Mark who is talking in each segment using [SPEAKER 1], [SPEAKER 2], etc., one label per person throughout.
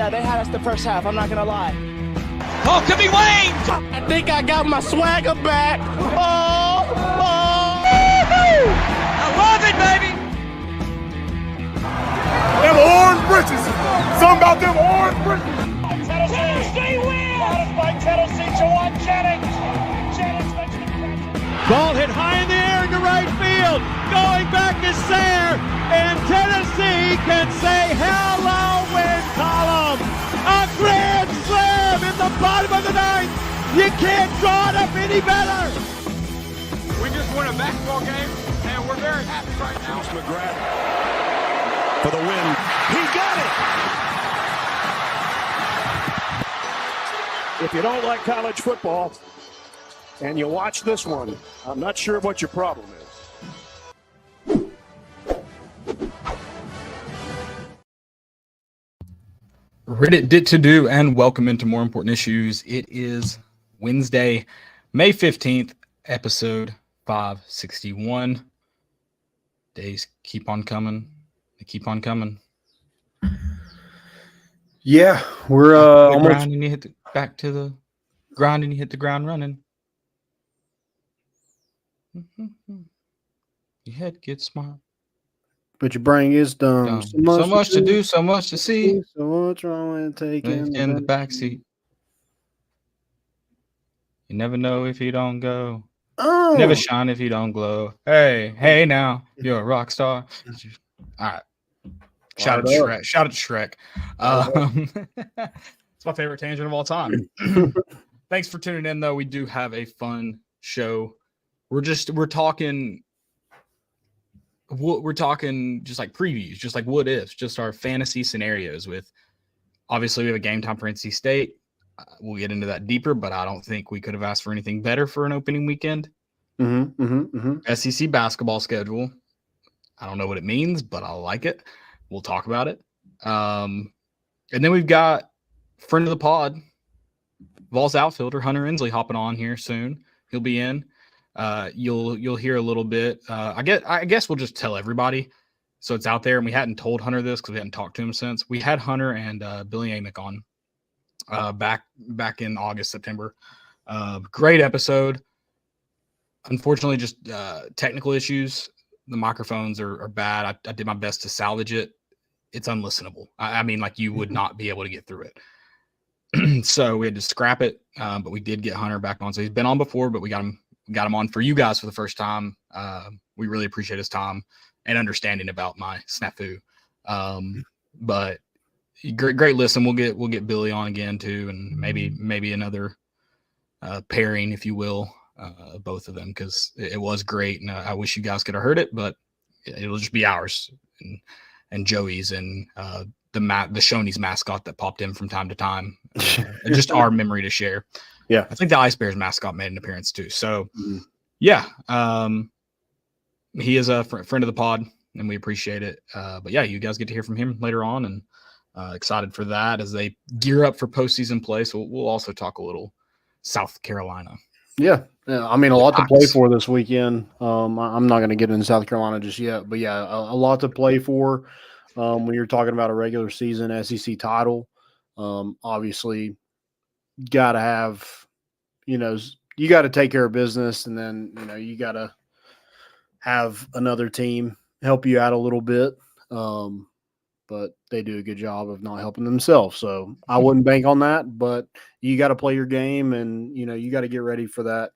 [SPEAKER 1] Yeah, they had us the first half. I'm not going to lie.
[SPEAKER 2] Oh, could be Wayne!
[SPEAKER 1] I think I got my swagger back. Oh!
[SPEAKER 2] I love it, baby!
[SPEAKER 3] Them orange britches. Something about them orange britches.
[SPEAKER 2] Tennessee wins! Out by Tennessee, Jawan Jennings. Jennings makes the catch. Ball hit high in the air into right field. Going back is Sayre. And Tennessee can say hello, win column. A grand slam in the bottom of the ninth. You can't draw it up any better.
[SPEAKER 3] We just won a basketball game, and we're very happy right now. McGrath for the win.
[SPEAKER 2] He got it.
[SPEAKER 4] If you don't like college football and you watch this one, I'm not sure what your problem is.
[SPEAKER 5] Reddit did to do, and welcome into More Important Issues. It is Wednesday, May 15th, episode 561. Days keep on coming. They keep on coming.
[SPEAKER 6] Yeah, we're almost
[SPEAKER 5] grind and you hit back to the grind and you hit the ground running. Your head gets smart.
[SPEAKER 6] but your brain is dumb.
[SPEAKER 5] So much to do, so much to see.
[SPEAKER 6] So what's wrong with taking
[SPEAKER 5] In the backseat. You never know if you don't go.
[SPEAKER 6] Oh,
[SPEAKER 5] Never shine if you don't glow. Hey now, you're a rock star. All right. Shout out to Shrek. Shout out to Shrek. It's my favorite tangent of all time. Thanks for tuning in, though. We do have a fun show. We're talking just like previews, just like what ifs, just our fantasy scenarios with, obviously we have a game time for NC State. We'll get into that deeper, but I don't think we could have asked for anything better for an opening weekend. SEC basketball schedule. I don't know what it means, but I like it. We'll talk about it. And then we've got friend of the pod, Vols outfielder Hunter Ensley hopping on here soon. He'll be in. You'll hear a little bit. I guess we'll just tell everybody so it's out there. And we hadn't told Hunter this because we hadn't talked to him since. We had Hunter and Billy Amick on back in August, September. Great episode. Unfortunately, just technical issues. The microphones are bad. I did my best to salvage it. It's unlistenable. I mean, like you would not be able to get through it. So we had to scrap it, but we did get Hunter back on. So he's been on before, but we got him on for you guys for the first time. We really appreciate his time and understanding about my snafu. But great listen. We'll get Billy on again too, and maybe another pairing, if you will, both of them, because it was great, and I wish you guys could have heard it, but it'll just be ours and Joey's and the Shoney's mascot that popped in from time to time. Just our memory to share.
[SPEAKER 6] Yeah,
[SPEAKER 5] I think the Ice Bears mascot made an appearance too. So yeah, he is a friend of the pod, and we appreciate it. But yeah, you guys get to hear from him later on, and excited for that as they gear up for postseason play. So we'll also talk a little South Carolina.
[SPEAKER 6] Yeah. I mean, a lot to play for this weekend. I'm not going to get into South Carolina just yet, but yeah, a lot to play for. When you're talking about a regular season SEC title, obviously got to have, you got to take care of business, and then, you got to have another team help you out a little bit. But they do a good job of not helping themselves. So I wouldn't bank on that, but you got to play your game, and, you got to get ready for that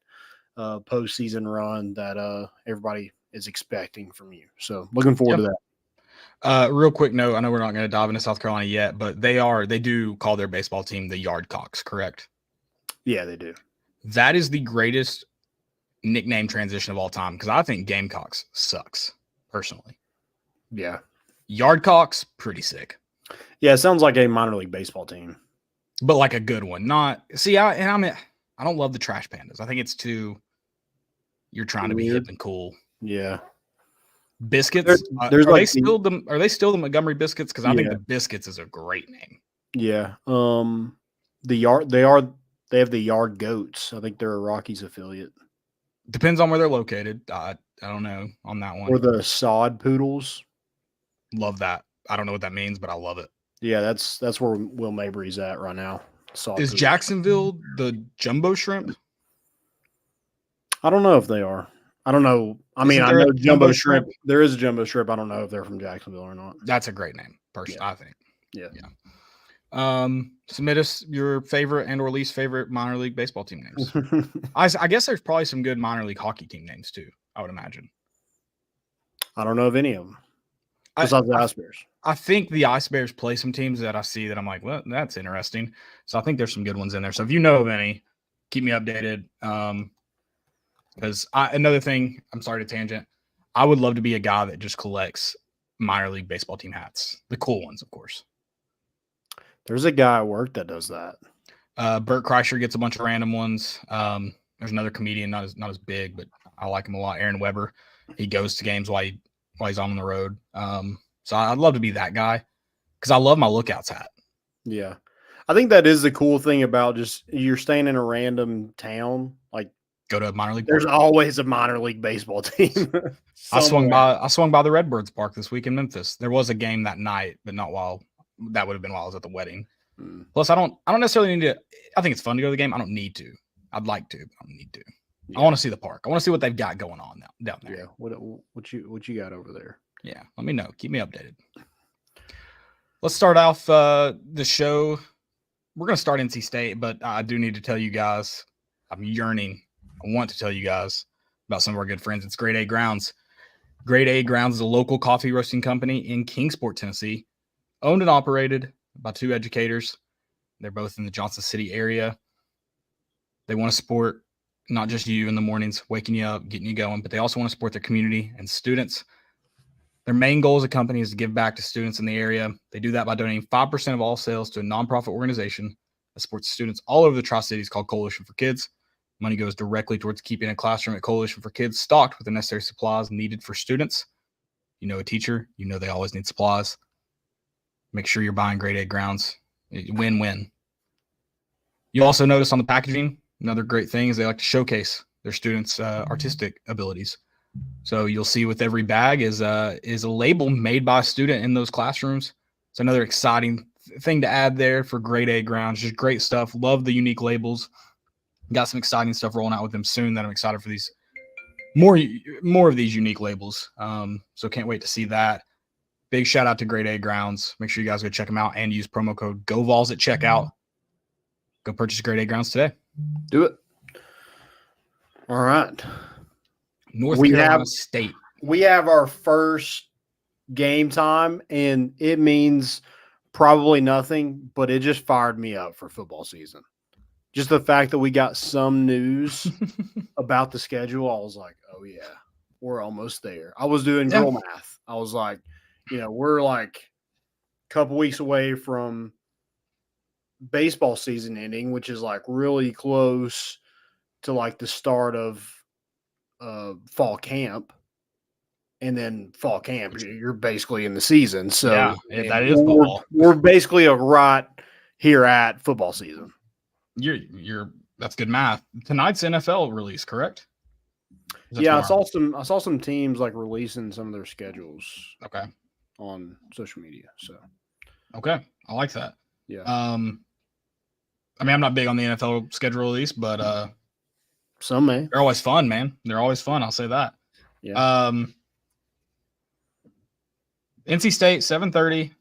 [SPEAKER 6] postseason run that everybody is expecting from you. So looking forward to that.
[SPEAKER 5] Real quick note, I know we're not going to dive into South Carolina yet, but they do call their baseball team the Yardcocks, correct?
[SPEAKER 6] Yeah, they do.
[SPEAKER 5] That is the greatest nickname transition of all time, because I think Gamecocks sucks, personally.
[SPEAKER 6] Yeah.
[SPEAKER 5] Yardcocks, pretty sick.
[SPEAKER 6] Yeah, it sounds like a minor league baseball team.
[SPEAKER 5] But like a good one. I don't love the Trash Pandas. I think it's too, you're trying to be hip and cool.
[SPEAKER 6] Yeah.
[SPEAKER 5] Biscuits. Are they still the Montgomery Biscuits? Because I think the Biscuits is a great name.
[SPEAKER 6] Yeah. They have the Yard Goats. I think they're a Rockies affiliate.
[SPEAKER 5] Depends on where they're located. I don't know on that one.
[SPEAKER 6] Or the Sod Poodles.
[SPEAKER 5] Love that. I don't know what that means, but I love it.
[SPEAKER 6] Yeah, that's where Will Mabry's at right now.
[SPEAKER 5] Is Jacksonville the jumbo shrimp?
[SPEAKER 6] I don't know if they are. I don't know. I mean, I know jumbo shrimp. There is a jumbo shrimp. I don't know if they're from Jacksonville or not.
[SPEAKER 5] That's a great name, personally, I think.
[SPEAKER 6] Yeah.
[SPEAKER 5] Submit us your favorite and or least favorite minor league baseball team names. I guess there's probably some good minor league hockey team names too, I would imagine.
[SPEAKER 6] I don't know of any of them. Besides the Ice Bears. I
[SPEAKER 5] think the Ice Bears play some teams that I see that I'm like, well, that's interesting. So I think there's some good ones in there. So if you know of any, keep me updated. Because another thing, I'm sorry to tangent, I would love to be a guy that just collects minor league baseball team hats. The cool ones, of course.
[SPEAKER 6] There's a guy at work that does that.
[SPEAKER 5] Bert Kreischer gets a bunch of random ones. There's another comedian, not as big, but I like him a lot. Aaron Weber. He goes to games while he's on the road. So I'd love to be that guy because I love my Lookouts hat.
[SPEAKER 6] Yeah. I think that is the cool thing about just you're staying in a random town. Like,
[SPEAKER 5] go to a minor league.
[SPEAKER 6] There's always a minor league baseball team.
[SPEAKER 5] I swung by the Redbirds Park this week in Memphis. There was a game that night, but not while that would have been while I was at the wedding. Plus, I don't necessarily need to. I think it's fun to go to the game. I don't need to. I'd like to, but I don't need to. Yeah. I want to see the park. I want to see what they've got going on down there.
[SPEAKER 6] Yeah. What you got over there?
[SPEAKER 5] Yeah. Let me know. Keep me updated. Let's start off the show. We're going to start NC State, but I do need to tell you guys, I'm yearning. I want to tell you guys about some of our good friends. It's Grade A Grounds. Grade A Grounds is a local coffee roasting company in Kingsport, Tennessee, owned and operated by two educators. They're both in the Johnson City area. They want to support not just you in the mornings, waking you up, getting you going, but they also want to support their community and students. Their main goal as a company is to give back to students in the area. They do that by donating 5% of all sales to a nonprofit organization that supports students all over the Tri-Cities called Coalition for Kids. Money goes directly towards keeping a classroom at Coalition for Kids stocked with the necessary supplies needed for students. You know a teacher, you know they always need supplies. Make sure you're buying Grade A Grounds. Win-win. You also notice on the packaging, another great thing is they like to showcase their students' artistic abilities. So you'll see with every bag is a label made by a student in those classrooms. It's another exciting thing to add there for Grade A Grounds. Just great stuff. Love the unique labels. Got some exciting stuff rolling out with them soon that I'm excited for these more of these unique labels. So can't wait to see that. Big shout out to Grade A Grounds. Make sure you guys go check them out and use promo code GOVOLS at checkout. Go purchase Grade A Grounds today.
[SPEAKER 6] Do it. All right.
[SPEAKER 5] North Carolina State.
[SPEAKER 6] We have our first game time, and it means probably nothing, but it just fired me up for football season. Just the fact that we got some news about the schedule, I was like, oh, yeah, we're almost there. I was doing girl math. I was like, we're like a couple weeks away from baseball season ending, which is like really close to like the start of fall camp. And then fall camp, you're basically in the season. So
[SPEAKER 5] yeah, that is football.
[SPEAKER 6] We're basically right here at football season.
[SPEAKER 5] That's good math. Tonight's NFL release, correct?
[SPEAKER 6] Yeah, I saw some teams like releasing some of their schedules.
[SPEAKER 5] Okay.
[SPEAKER 6] On social media. So
[SPEAKER 5] okay. I like that.
[SPEAKER 6] Yeah.
[SPEAKER 5] I mean, I'm not big on the NFL schedule release, but
[SPEAKER 6] some may.
[SPEAKER 5] They're always fun, man. They're always fun. I'll say that.
[SPEAKER 6] Yeah.
[SPEAKER 5] NC State 7:30.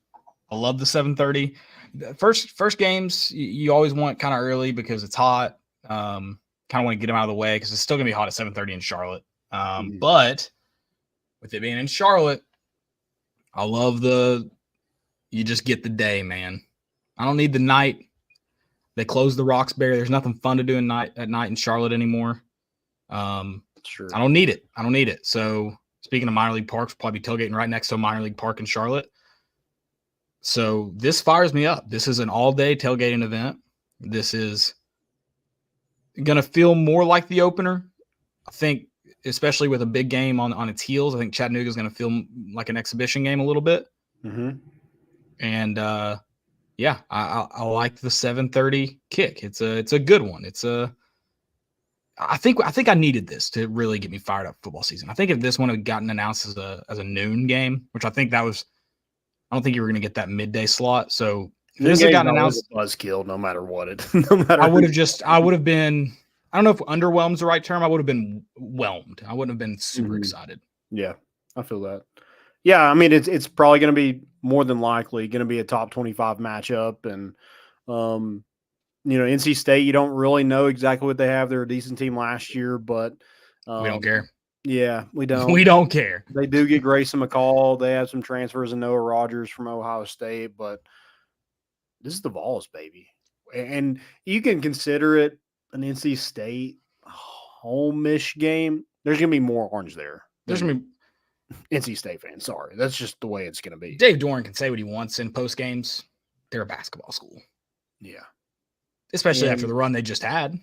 [SPEAKER 5] I love the 7:30. First games you always want kind of early because it's hot. Kind of want to get them out of the way because it's still gonna be hot at 7:30 in Charlotte. But with it being in Charlotte, I love you just get the day, man. I don't need the night. They closed the Roxbury. There's nothing fun to do at night in Charlotte anymore.
[SPEAKER 6] Sure.
[SPEAKER 5] I don't need it. So speaking of minor league parks, we'll probably be tailgating right next to a minor league park in Charlotte. So this fires me up. This is an all-day tailgating event. This is going to feel more like the opener. I think, especially with a big game on its heels, I think Chattanooga is going to feel like an exhibition game a little bit.
[SPEAKER 6] Mm-hmm.
[SPEAKER 5] And I like the 7:30 kick. It's a good one. I think I needed this to really get me fired up for football season. I think if this one had gotten announced as a noon game, which I think that was I don't think you were going to get that midday slot. So if this had gotten announced,
[SPEAKER 6] buzzkill, no matter what it. No matter.
[SPEAKER 5] I would have been. I don't know if underwhelmed is the right term. I would have been whelmed. I wouldn't have been super excited.
[SPEAKER 6] Yeah, I feel that. Yeah, I mean it's probably going to be more than likely going to be a top 25 matchup, and NC State. You don't really know exactly what they have. They're a decent team last year, but
[SPEAKER 5] we don't care.
[SPEAKER 6] Yeah, we don't.
[SPEAKER 5] We don't care.
[SPEAKER 6] They do get Grayson McCall. They have some transfers in Noah Rogers from Ohio State, but this is the Vols, baby. And you can consider it an NC State home-ish game. There's going to be more orange there.
[SPEAKER 5] There's going to be
[SPEAKER 6] NC State fans. Sorry. That's just the way it's going to be.
[SPEAKER 5] Dave Doran can say what he wants in post games. They're a basketball school.
[SPEAKER 6] Yeah.
[SPEAKER 5] Especially after the run they just had.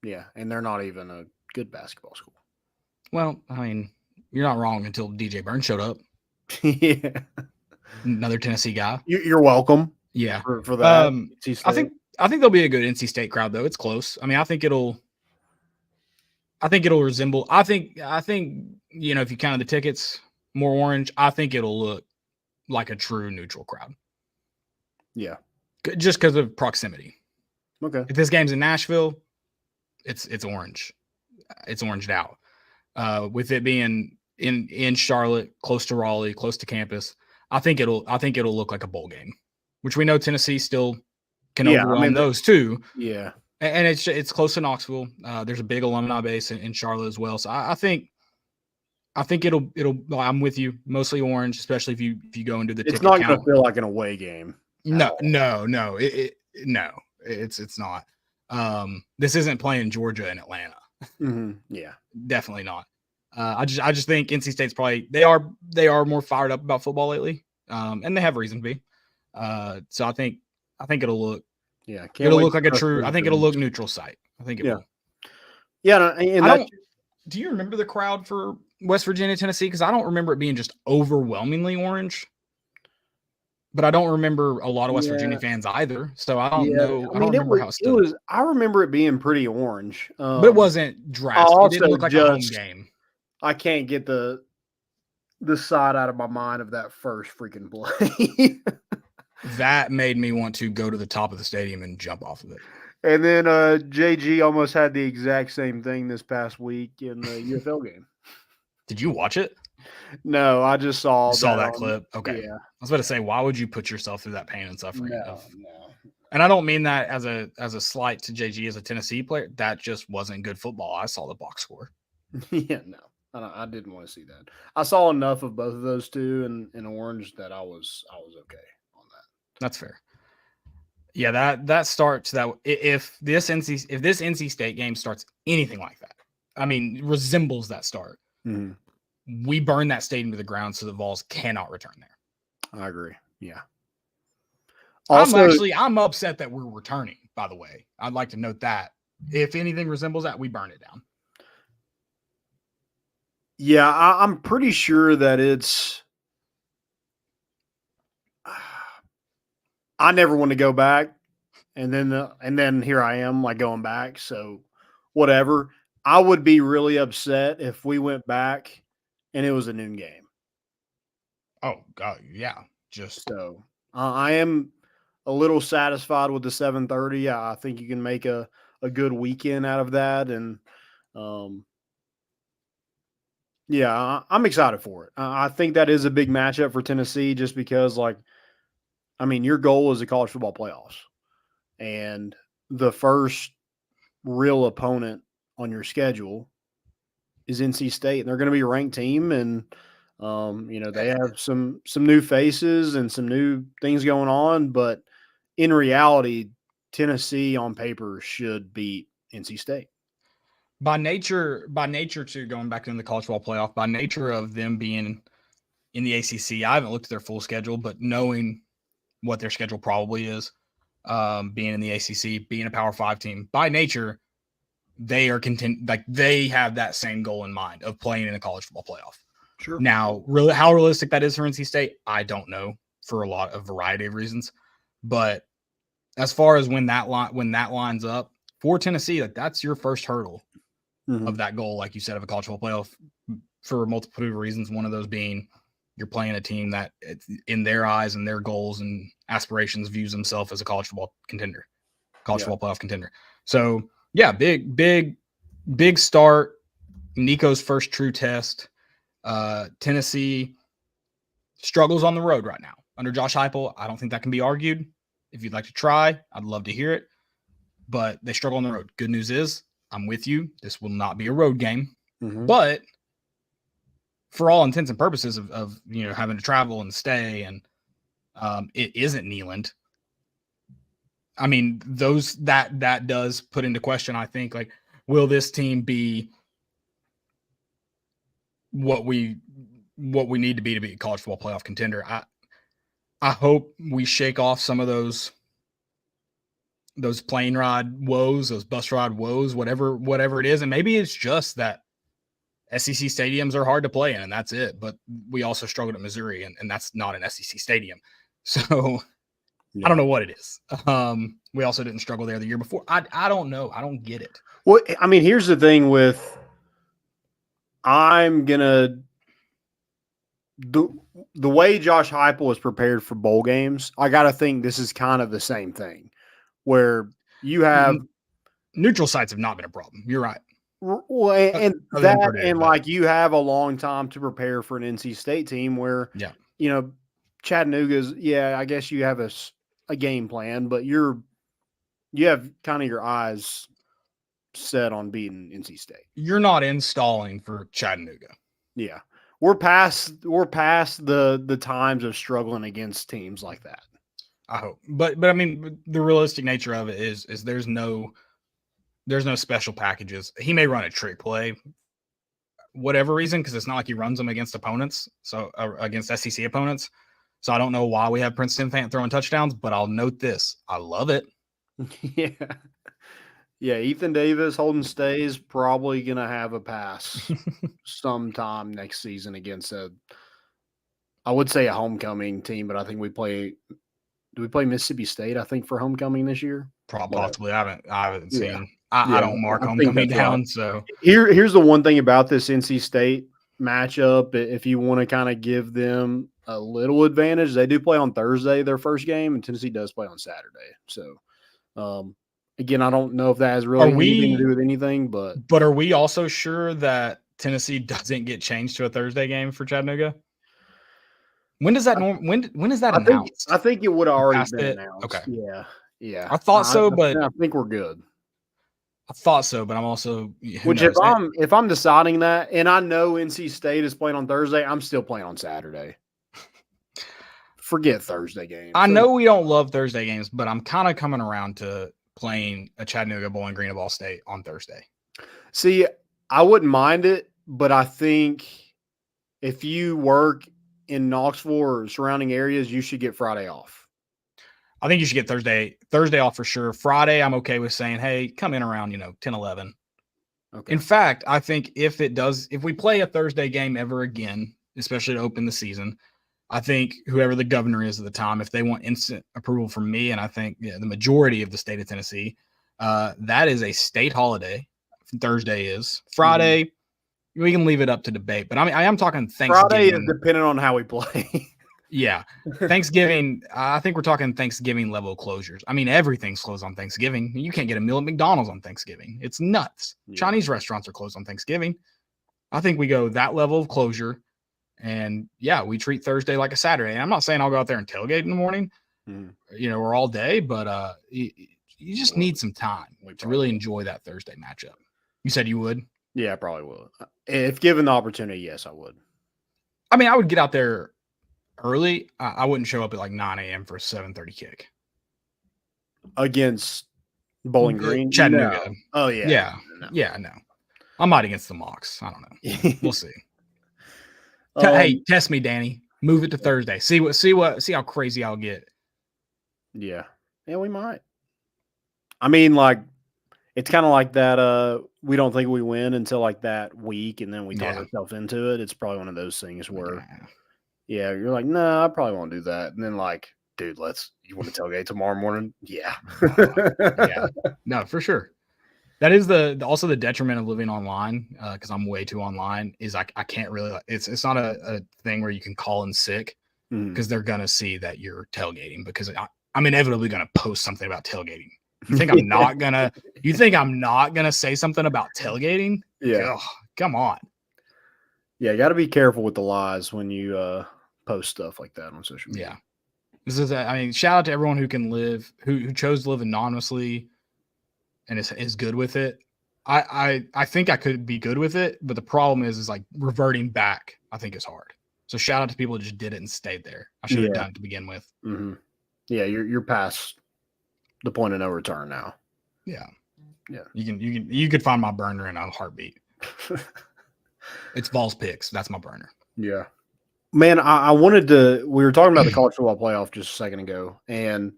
[SPEAKER 6] Yeah, and they're not even a good basketball school.
[SPEAKER 5] Well, I mean, you're not wrong until DJ Burns showed up.
[SPEAKER 6] Yeah.
[SPEAKER 5] Another Tennessee guy.
[SPEAKER 6] You're welcome.
[SPEAKER 5] Yeah.
[SPEAKER 6] For that.
[SPEAKER 5] I think there'll be a good NC State crowd though. It's close. I mean, I think it'll resemble. I think if you counted the tickets more orange, I think it'll look like a true neutral crowd.
[SPEAKER 6] Yeah.
[SPEAKER 5] Just because of proximity.
[SPEAKER 6] Okay.
[SPEAKER 5] If this game's in Nashville, it's orange. It's oranged out. With it being in Charlotte, close to Raleigh, close to campus, I think it'll look like a bowl game, which we know Tennessee still can overwhelm those too.
[SPEAKER 6] Yeah.
[SPEAKER 5] And it's close to Knoxville. There's a big alumni base in Charlotte as well. So I think it'll. I'm with you. Mostly orange, especially if you go into the.
[SPEAKER 6] It's not going to feel like an away game.
[SPEAKER 5] No. It's not. This isn't playing Georgia and Atlanta.
[SPEAKER 6] Mm-hmm. Yeah,
[SPEAKER 5] definitely not. I just think NC State's probably they are more fired up about football lately, and they have reason to be. So I think it'll look.
[SPEAKER 6] Yeah,
[SPEAKER 5] it'll look like a true. I think it'll look neutral site. I think it will.
[SPEAKER 6] Yeah,
[SPEAKER 5] do you remember the crowd for West Virginia, Tennessee? Because I don't remember it being just overwhelmingly orange. But I don't remember a lot of West Virginia fans either, so I don't know. I don't remember how it stood.
[SPEAKER 6] I remember it being pretty orange,
[SPEAKER 5] but it wasn't drastic. It didn't look like a home game.
[SPEAKER 6] I can't get the side out of my mind of that first freaking play.
[SPEAKER 5] That made me want to go to the top of the stadium and jump off of it.
[SPEAKER 6] And then JG almost had the exact same thing this past week in the UFL game.
[SPEAKER 5] Did you watch it?
[SPEAKER 6] No, I just saw
[SPEAKER 5] that clip. Okay.
[SPEAKER 6] Yeah.
[SPEAKER 5] I was about to say, why would you put yourself through that pain and suffering?
[SPEAKER 6] No.
[SPEAKER 5] And I don't mean that as a slight to JG as a Tennessee player. That just wasn't good football. I saw the box score.
[SPEAKER 6] Yeah, no. I didn't want to see that. I saw enough of both of those two in orange that I was okay on that.
[SPEAKER 5] That's fair. Yeah, that starts that if this NC State game starts anything like that, I mean, resembles that start.
[SPEAKER 6] Mm-hmm.
[SPEAKER 5] We burn that stadium to the ground so the Vols cannot return there.
[SPEAKER 6] I agree. Yeah.
[SPEAKER 5] Also, I'm upset that we're returning, by the way. I'd like to note that. If anything resembles that, we burn it down.
[SPEAKER 6] Yeah, I'm pretty sure that it's I never want to go back. And then here I am like going back. So whatever. I would be really upset if we went back and it was a noon game.
[SPEAKER 5] Oh God, yeah. Just
[SPEAKER 6] so I am a little satisfied with the 7:30. I think you can make a good weekend out of that, and yeah, I'm excited for it. I think that is a big matchup for Tennessee, just because, your goal is the college football playoffs, and the first real opponent on your schedule is NC State, and they're going to be a ranked team, and they have some new faces and some new things going on, but in reality, Tennessee on paper should beat NC State.
[SPEAKER 5] By nature too, going back into the college football playoff, by nature of them being in the ACC, I haven't looked at their full schedule, but knowing what their schedule probably is, being in the ACC, being a Power 5 team, by nature, they are they have that same goal in mind of playing in a college football playoff.
[SPEAKER 6] Sure.
[SPEAKER 5] Now, really, how realistic that is for NC State, I don't know, for a variety of reasons. But as far as when that lines up for Tennessee, that's your first hurdle of that goal, like you said, of a college football playoff, for multiple reasons. One of those being You're playing a team that, in their eyes and their goals and aspirations, views himself as a college football football playoff contender. So yeah, big start. Nico's first true test. Tennessee struggles on the road right now under Josh Heupel. I don't think that can be argued. If you'd like to try, I'd love to hear it. But they struggle on the road. Good news is, I'm with you. This will not be a road game. Mm-hmm. But for all intents and purposes of having to travel and stay, and it isn't Neyland. I mean, that does put into question, I think, like, will this team be what we need to be a college football playoff contender? I hope we shake off some of those plane ride woes, those bus ride woes, whatever it is. And maybe it's just that SEC stadiums are hard to play in, and that's it. But we also struggled at Missouri, and that's not an SEC stadium. So yeah. I don't know what it is. We also didn't struggle there the year before. I don't know. I don't get it.
[SPEAKER 6] Well, I mean, here's the thing with the way Josh Heupel is prepared for bowl games, I got to think this is kind of the same thing where you have
[SPEAKER 5] neutral sites have not been a problem. You're right.
[SPEAKER 6] Well, and like you have a long time to prepare for an NC State team where, Chattanooga's, I guess you have a game plan, but you have kind of your eyes set on beating NC State.
[SPEAKER 5] You're not installing for Chattanooga.
[SPEAKER 6] Yeah. We're past the times of struggling against teams like that.
[SPEAKER 5] I hope. But I mean, the realistic nature of it is there's no special packages. He may run a trick play, whatever reason, because it's not like he runs them against opponents, so against SEC opponents. So I don't know why we have Princeton throwing touchdowns, but I'll note this. I love it.
[SPEAKER 6] Yeah. Yeah, Ethan Davis, Holden Stays, probably going to have a pass sometime next season against I would say a homecoming team, but I think do we play Mississippi State, I think, for homecoming this year?
[SPEAKER 5] Possibly. I haven't seen. I don't mark homecoming down. Right. So
[SPEAKER 6] here's the one thing about this NC State matchup. If you want to kind of give them a little advantage, they do play on Thursday, their first game, and Tennessee does play on Saturday. So, again, I don't know if that has really anything to do with anything, but
[SPEAKER 5] are we also sure that Tennessee doesn't get changed to a Thursday game for Chattanooga? When does that when is that announced?
[SPEAKER 6] I think it would have already been announced.
[SPEAKER 5] Okay.
[SPEAKER 6] Yeah.
[SPEAKER 5] I thought so, but
[SPEAKER 6] I think we're good.
[SPEAKER 5] I thought so, but I'm also
[SPEAKER 6] if I'm deciding that, and I know NC State is playing on Thursday, I'm still playing on Saturday. Forget Thursday games.
[SPEAKER 5] I know we don't love Thursday games, but I'm kind of coming around to playing a Chattanooga Bowling Green of Ball State on Thursday.
[SPEAKER 6] See, I wouldn't mind it, but I think if you work in Knoxville or surrounding areas, you should get Friday off.
[SPEAKER 5] I think you should get Thursday off for sure. Friday, I'm okay with saying, hey, come in around, 10, 11. Okay. In fact, I think if we play a Thursday game ever again, especially to open the season, I think whoever the governor is at the time, if they want instant approval from me, and I think the majority of the state of Tennessee, that is a state holiday. Thursday is. Friday, we can leave it up to debate. But I am talking Thanksgiving.
[SPEAKER 6] Friday is depending on how we play.
[SPEAKER 5] Yeah. Thanksgiving, I think we're talking Thanksgiving level closures. I mean, everything's closed on Thanksgiving. You can't get a meal at McDonald's on Thanksgiving. It's nuts. Yeah. Chinese restaurants are closed on Thanksgiving. I think we go that level of closure. And we treat Thursday like a Saturday. And I'm not saying I'll go out there and tailgate in the morning, or all day, but you just need some time to really enjoy that Thursday matchup. You said you would?
[SPEAKER 6] Yeah, I probably would. If given the opportunity, yes, I would.
[SPEAKER 5] I mean, I would get out there early. I wouldn't show up at like 9 a.m. for a 7:30 kick.
[SPEAKER 6] Against Bowling Green?
[SPEAKER 5] Chattanooga.
[SPEAKER 6] No. Oh, yeah.
[SPEAKER 5] Yeah, no. I might against the Mocs. I don't know. We'll see. Hey, test me, Danny. Move it to Thursday. See how crazy I'll get.
[SPEAKER 6] Yeah, we might. I mean, like, it's kind of like that. We don't think we win until like that week, and then we talk ourselves into it. It's probably one of those things where, you're like, no, I probably won't do that. And then like, dude, you want to tailgate tomorrow morning? Yeah.
[SPEAKER 5] No, for sure. That is also the detriment of living online, because I'm way too online, is I can't really, it's not a thing where you can call in sick, because they're going to see that you're tailgating, because I'm inevitably going to post something about tailgating. You think I'm not going to say something about tailgating?
[SPEAKER 6] Yeah.
[SPEAKER 5] Ugh, come on.
[SPEAKER 6] Yeah, you got to be careful with the lies when you post stuff like that on social media.
[SPEAKER 5] Yeah. Shout out to everyone who chose to live anonymously and is good with it. I think I could be good with it, but the problem is like reverting back, I think is hard. So shout out to people who just did it and stayed there. I should have done it to begin with.
[SPEAKER 6] Mm-hmm. Yeah, you're past the point of no return now.
[SPEAKER 5] Yeah.
[SPEAKER 6] Yeah.
[SPEAKER 5] You could find my burner in a heartbeat. It's Vols picks. That's my burner.
[SPEAKER 6] Yeah. Man, I wanted to, we were talking about the college football playoff just a second ago, and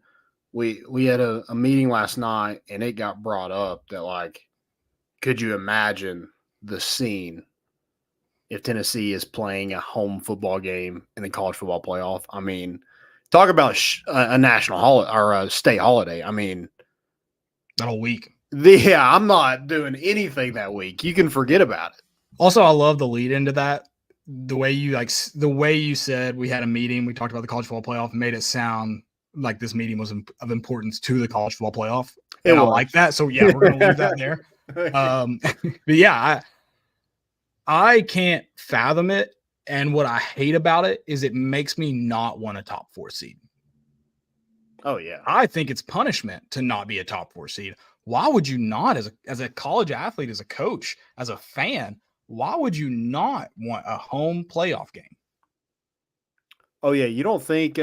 [SPEAKER 6] we had a meeting last night, and it got brought up that, like, could you imagine the scene if Tennessee is playing a home football game in the college football playoff? I mean, talk about a national holiday or a state holiday. I mean,
[SPEAKER 5] that whole week.
[SPEAKER 6] Yeah, I'm not doing anything that week. You can forget about it.
[SPEAKER 5] Also, I love the lead into that. The way you said we had a meeting, we talked about the college football playoff, made it sound like this meeting was of importance to the college football playoff. And I like that. So yeah, we're going to leave that there. But yeah, I can't fathom it. And what I hate about it is it makes me not want a top 4 seed.
[SPEAKER 6] Oh yeah.
[SPEAKER 5] I think it's punishment to not be a top 4 seed. Why would you not, as a college athlete, as a coach, as a fan, why would you not want a home playoff game?
[SPEAKER 6] Oh yeah. You don't think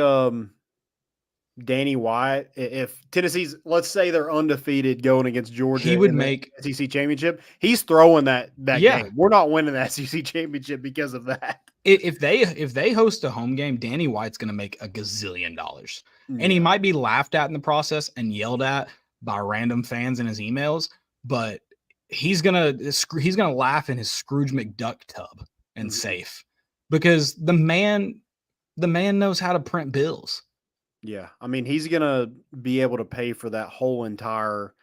[SPEAKER 6] Danny White, if Tennessee's, let's say they're undefeated going against Georgia,
[SPEAKER 5] he would make
[SPEAKER 6] the SEC championship. He's throwing that
[SPEAKER 5] yeah.
[SPEAKER 6] game. We're not winning the SEC championship because of that.
[SPEAKER 5] If they host a home game, Danny White's going to make $1 gazillion, and he might be laughed at in the process and yelled at by random fans in his emails, but he's gonna laugh in his Scrooge McDuck tub and safe, because the man knows how to print bills.
[SPEAKER 6] Yeah. I mean, he's going to be able to pay for that whole entire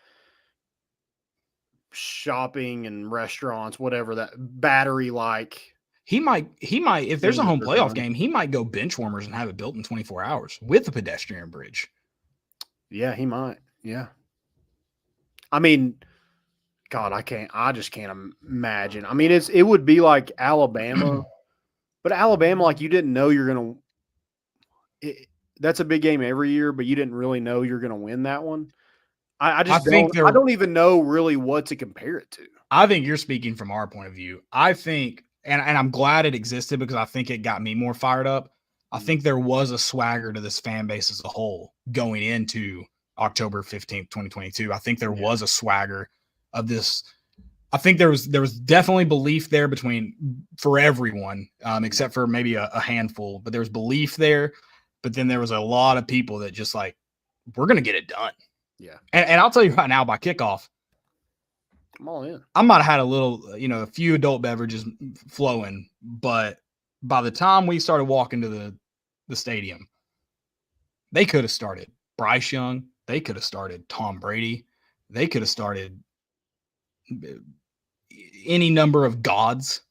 [SPEAKER 6] shopping and restaurants, whatever, that battery, like.
[SPEAKER 5] He might, if there's a home playoff game, he might go bench warmers and have it built in 24 hours with a pedestrian bridge.
[SPEAKER 6] Yeah, he might. Yeah. I mean, God, I just can't imagine. I mean, it would be like Alabama, but Alabama, like, you didn't know you're going to, that's a big game every year, but you didn't really know you're going to win that one. I don't even know really what to compare it to.
[SPEAKER 5] I think you're speaking from our point of view. I think, and I'm glad it existed, because I think it got me more fired up. I think there was a swagger to this fan base as a whole going into October 15th, 2022. I think there was a swagger of this. I think there was definitely belief there for everyone, except for maybe a handful, but there was belief there. But then there was a lot of people that just like, we're going to get it done.
[SPEAKER 6] Yeah.
[SPEAKER 5] And I'll tell you right now, by kickoff,
[SPEAKER 6] I'm all in.
[SPEAKER 5] I might have had a few adult beverages flowing, but by the time we started walking to the stadium, they could have started Bryce Young. They could have started Tom Brady. They could have started any number of gods,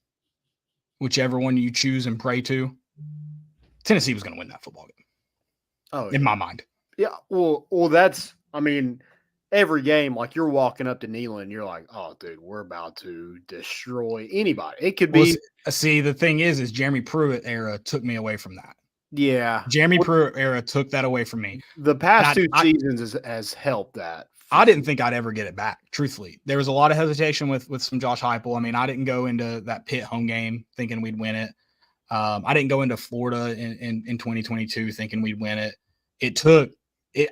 [SPEAKER 5] whichever one you choose and pray to. Tennessee was going to win that football game.
[SPEAKER 6] Oh, yeah.
[SPEAKER 5] In my mind.
[SPEAKER 6] Yeah. Well, that's, I mean, every game, like, you're walking up to Neyland, you're like, oh, dude, we're about to destroy anybody. It could be.
[SPEAKER 5] See, the thing is Jeremy Pruitt era took me away from that.
[SPEAKER 6] Yeah.
[SPEAKER 5] Jeremy Pruitt era took that away from me.
[SPEAKER 6] The past two seasons has helped that.
[SPEAKER 5] I didn't think I'd ever get it back, truthfully. There was a lot of hesitation with some Josh Heupel. I mean, I didn't go into that Pitt home game thinking we'd win it. I didn't go into Florida in 2022 thinking we'd win it.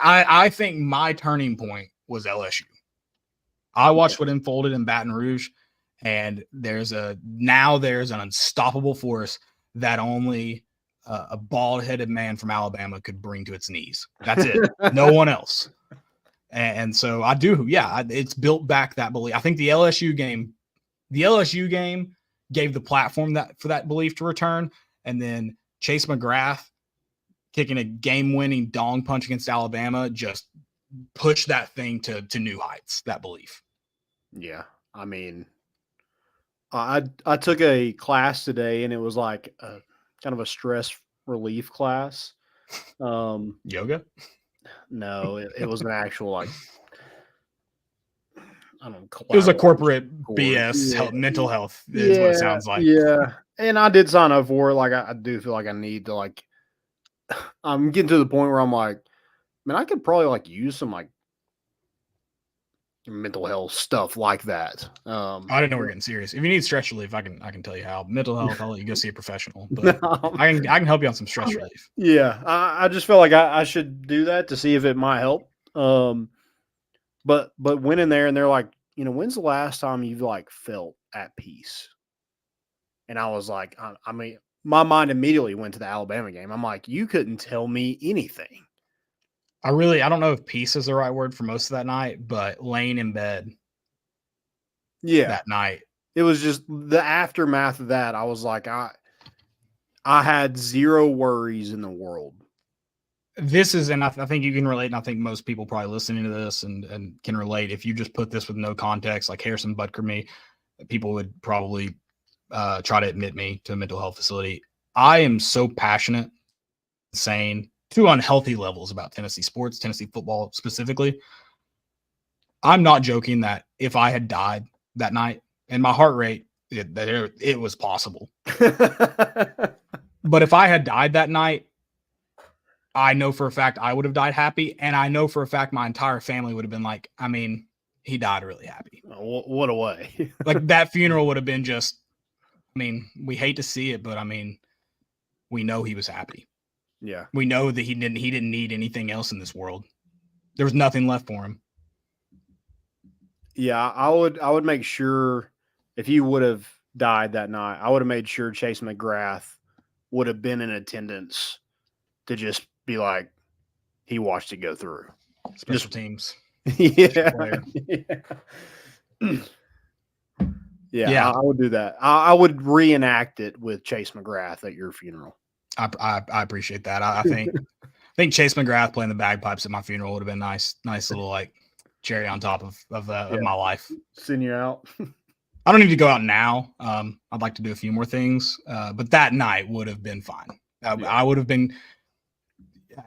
[SPEAKER 5] I think my turning point was LSU. I watched what unfolded in Baton Rouge, and there's an unstoppable force that only a bald-headed man from Alabama could bring to its knees. That's it. No one else. And so I do. Yeah, it's built back that belief. I think the LSU game gave the platform for that belief to return. And then Chase McGrath kicking a game-winning dong punch against Alabama just pushed that thing to new heights, that belief.
[SPEAKER 6] Yeah. I mean, I took a class today, and it was like kind of a stress relief class.
[SPEAKER 5] Yoga?
[SPEAKER 6] No, it was an actual like I don't know.
[SPEAKER 5] It was a corporate
[SPEAKER 6] course.
[SPEAKER 5] BS mental health is what it sounds like.
[SPEAKER 6] Yeah, and I did sign up for it. Like I do feel like I need to like. I'm getting to the point where I'm like, man, I could probably like use some like mental health stuff like that.
[SPEAKER 5] I didn't know we're getting serious. If you need stress relief, I can tell you how. Mental health, I'll let you go see a professional. But I can help you on some stress relief.
[SPEAKER 6] Yeah, I just felt like I should do that to see if it might help. But went in there and they're like, when's the last time you've like felt at peace? And I was like, I mean, my mind immediately went to the Alabama game. I'm like, you couldn't tell me anything.
[SPEAKER 5] I don't know if peace is the right word for most of that night, but laying in bed.
[SPEAKER 6] Yeah.
[SPEAKER 5] That night.
[SPEAKER 6] It was just the aftermath of that. I was like, I had zero worries in the world.
[SPEAKER 5] This is, and I think you can relate, and I think most people probably listening to this and can relate. If you just put this with no context, like Harrison Butker me, people would probably try to admit me to a mental health facility. I am so passionate, insane, to unhealthy levels about Tennessee sports, Tennessee football specifically. I'm not joking that if I had died that night, and my heart rate, it was possible. But if I had died that night, I know for a fact I would have died happy, and I know for a fact my entire family would have been like, I mean, he died really happy.
[SPEAKER 6] What a way.
[SPEAKER 5] Like that funeral would have been just, I mean, we hate to see it, but I mean, we know he was happy.
[SPEAKER 6] Yeah.
[SPEAKER 5] We know that he didn't need anything else in this world. There was nothing left for him.
[SPEAKER 6] Yeah, I would make sure if he would have died that night, I would have made sure Chase McGrath would have been in attendance to just be like, he watched it go through.
[SPEAKER 5] Special teams.
[SPEAKER 6] Yeah. Yeah, I would do that. I would reenact it with Chase McGrath at your funeral.
[SPEAKER 5] I appreciate that. I think Chase McGrath playing the bagpipes at my funeral would have been nice little like cherry on top of my life.
[SPEAKER 6] Send you out.
[SPEAKER 5] I don't need to go out now. I'd like to do a few more things, but that night would have been fine. I would have been,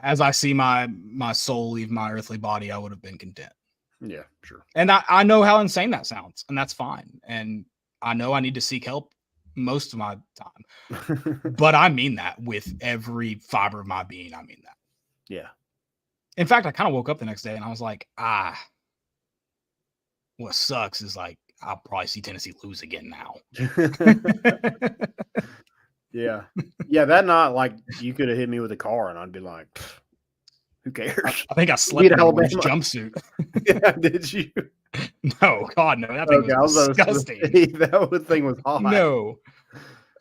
[SPEAKER 5] as I see my soul leave my earthly body, I would have been content.
[SPEAKER 6] Yeah, sure.
[SPEAKER 5] And I know how insane that sounds, and that's fine. And I know I need to seek help most of my time, but I mean that with every fiber of my being. I mean that.
[SPEAKER 6] Yeah.
[SPEAKER 5] In fact, I kind of woke up the next day and I was like, what sucks is like, I'll probably see Tennessee lose again now.
[SPEAKER 6] Yeah. Yeah. That night, like you could have hit me with a car and I'd be like, who cares?
[SPEAKER 5] I think I slept in a orange jumpsuit.
[SPEAKER 6] Yeah, did you?
[SPEAKER 5] No, God, no. That thing was disgusting.
[SPEAKER 6] That thing was hot.
[SPEAKER 5] No.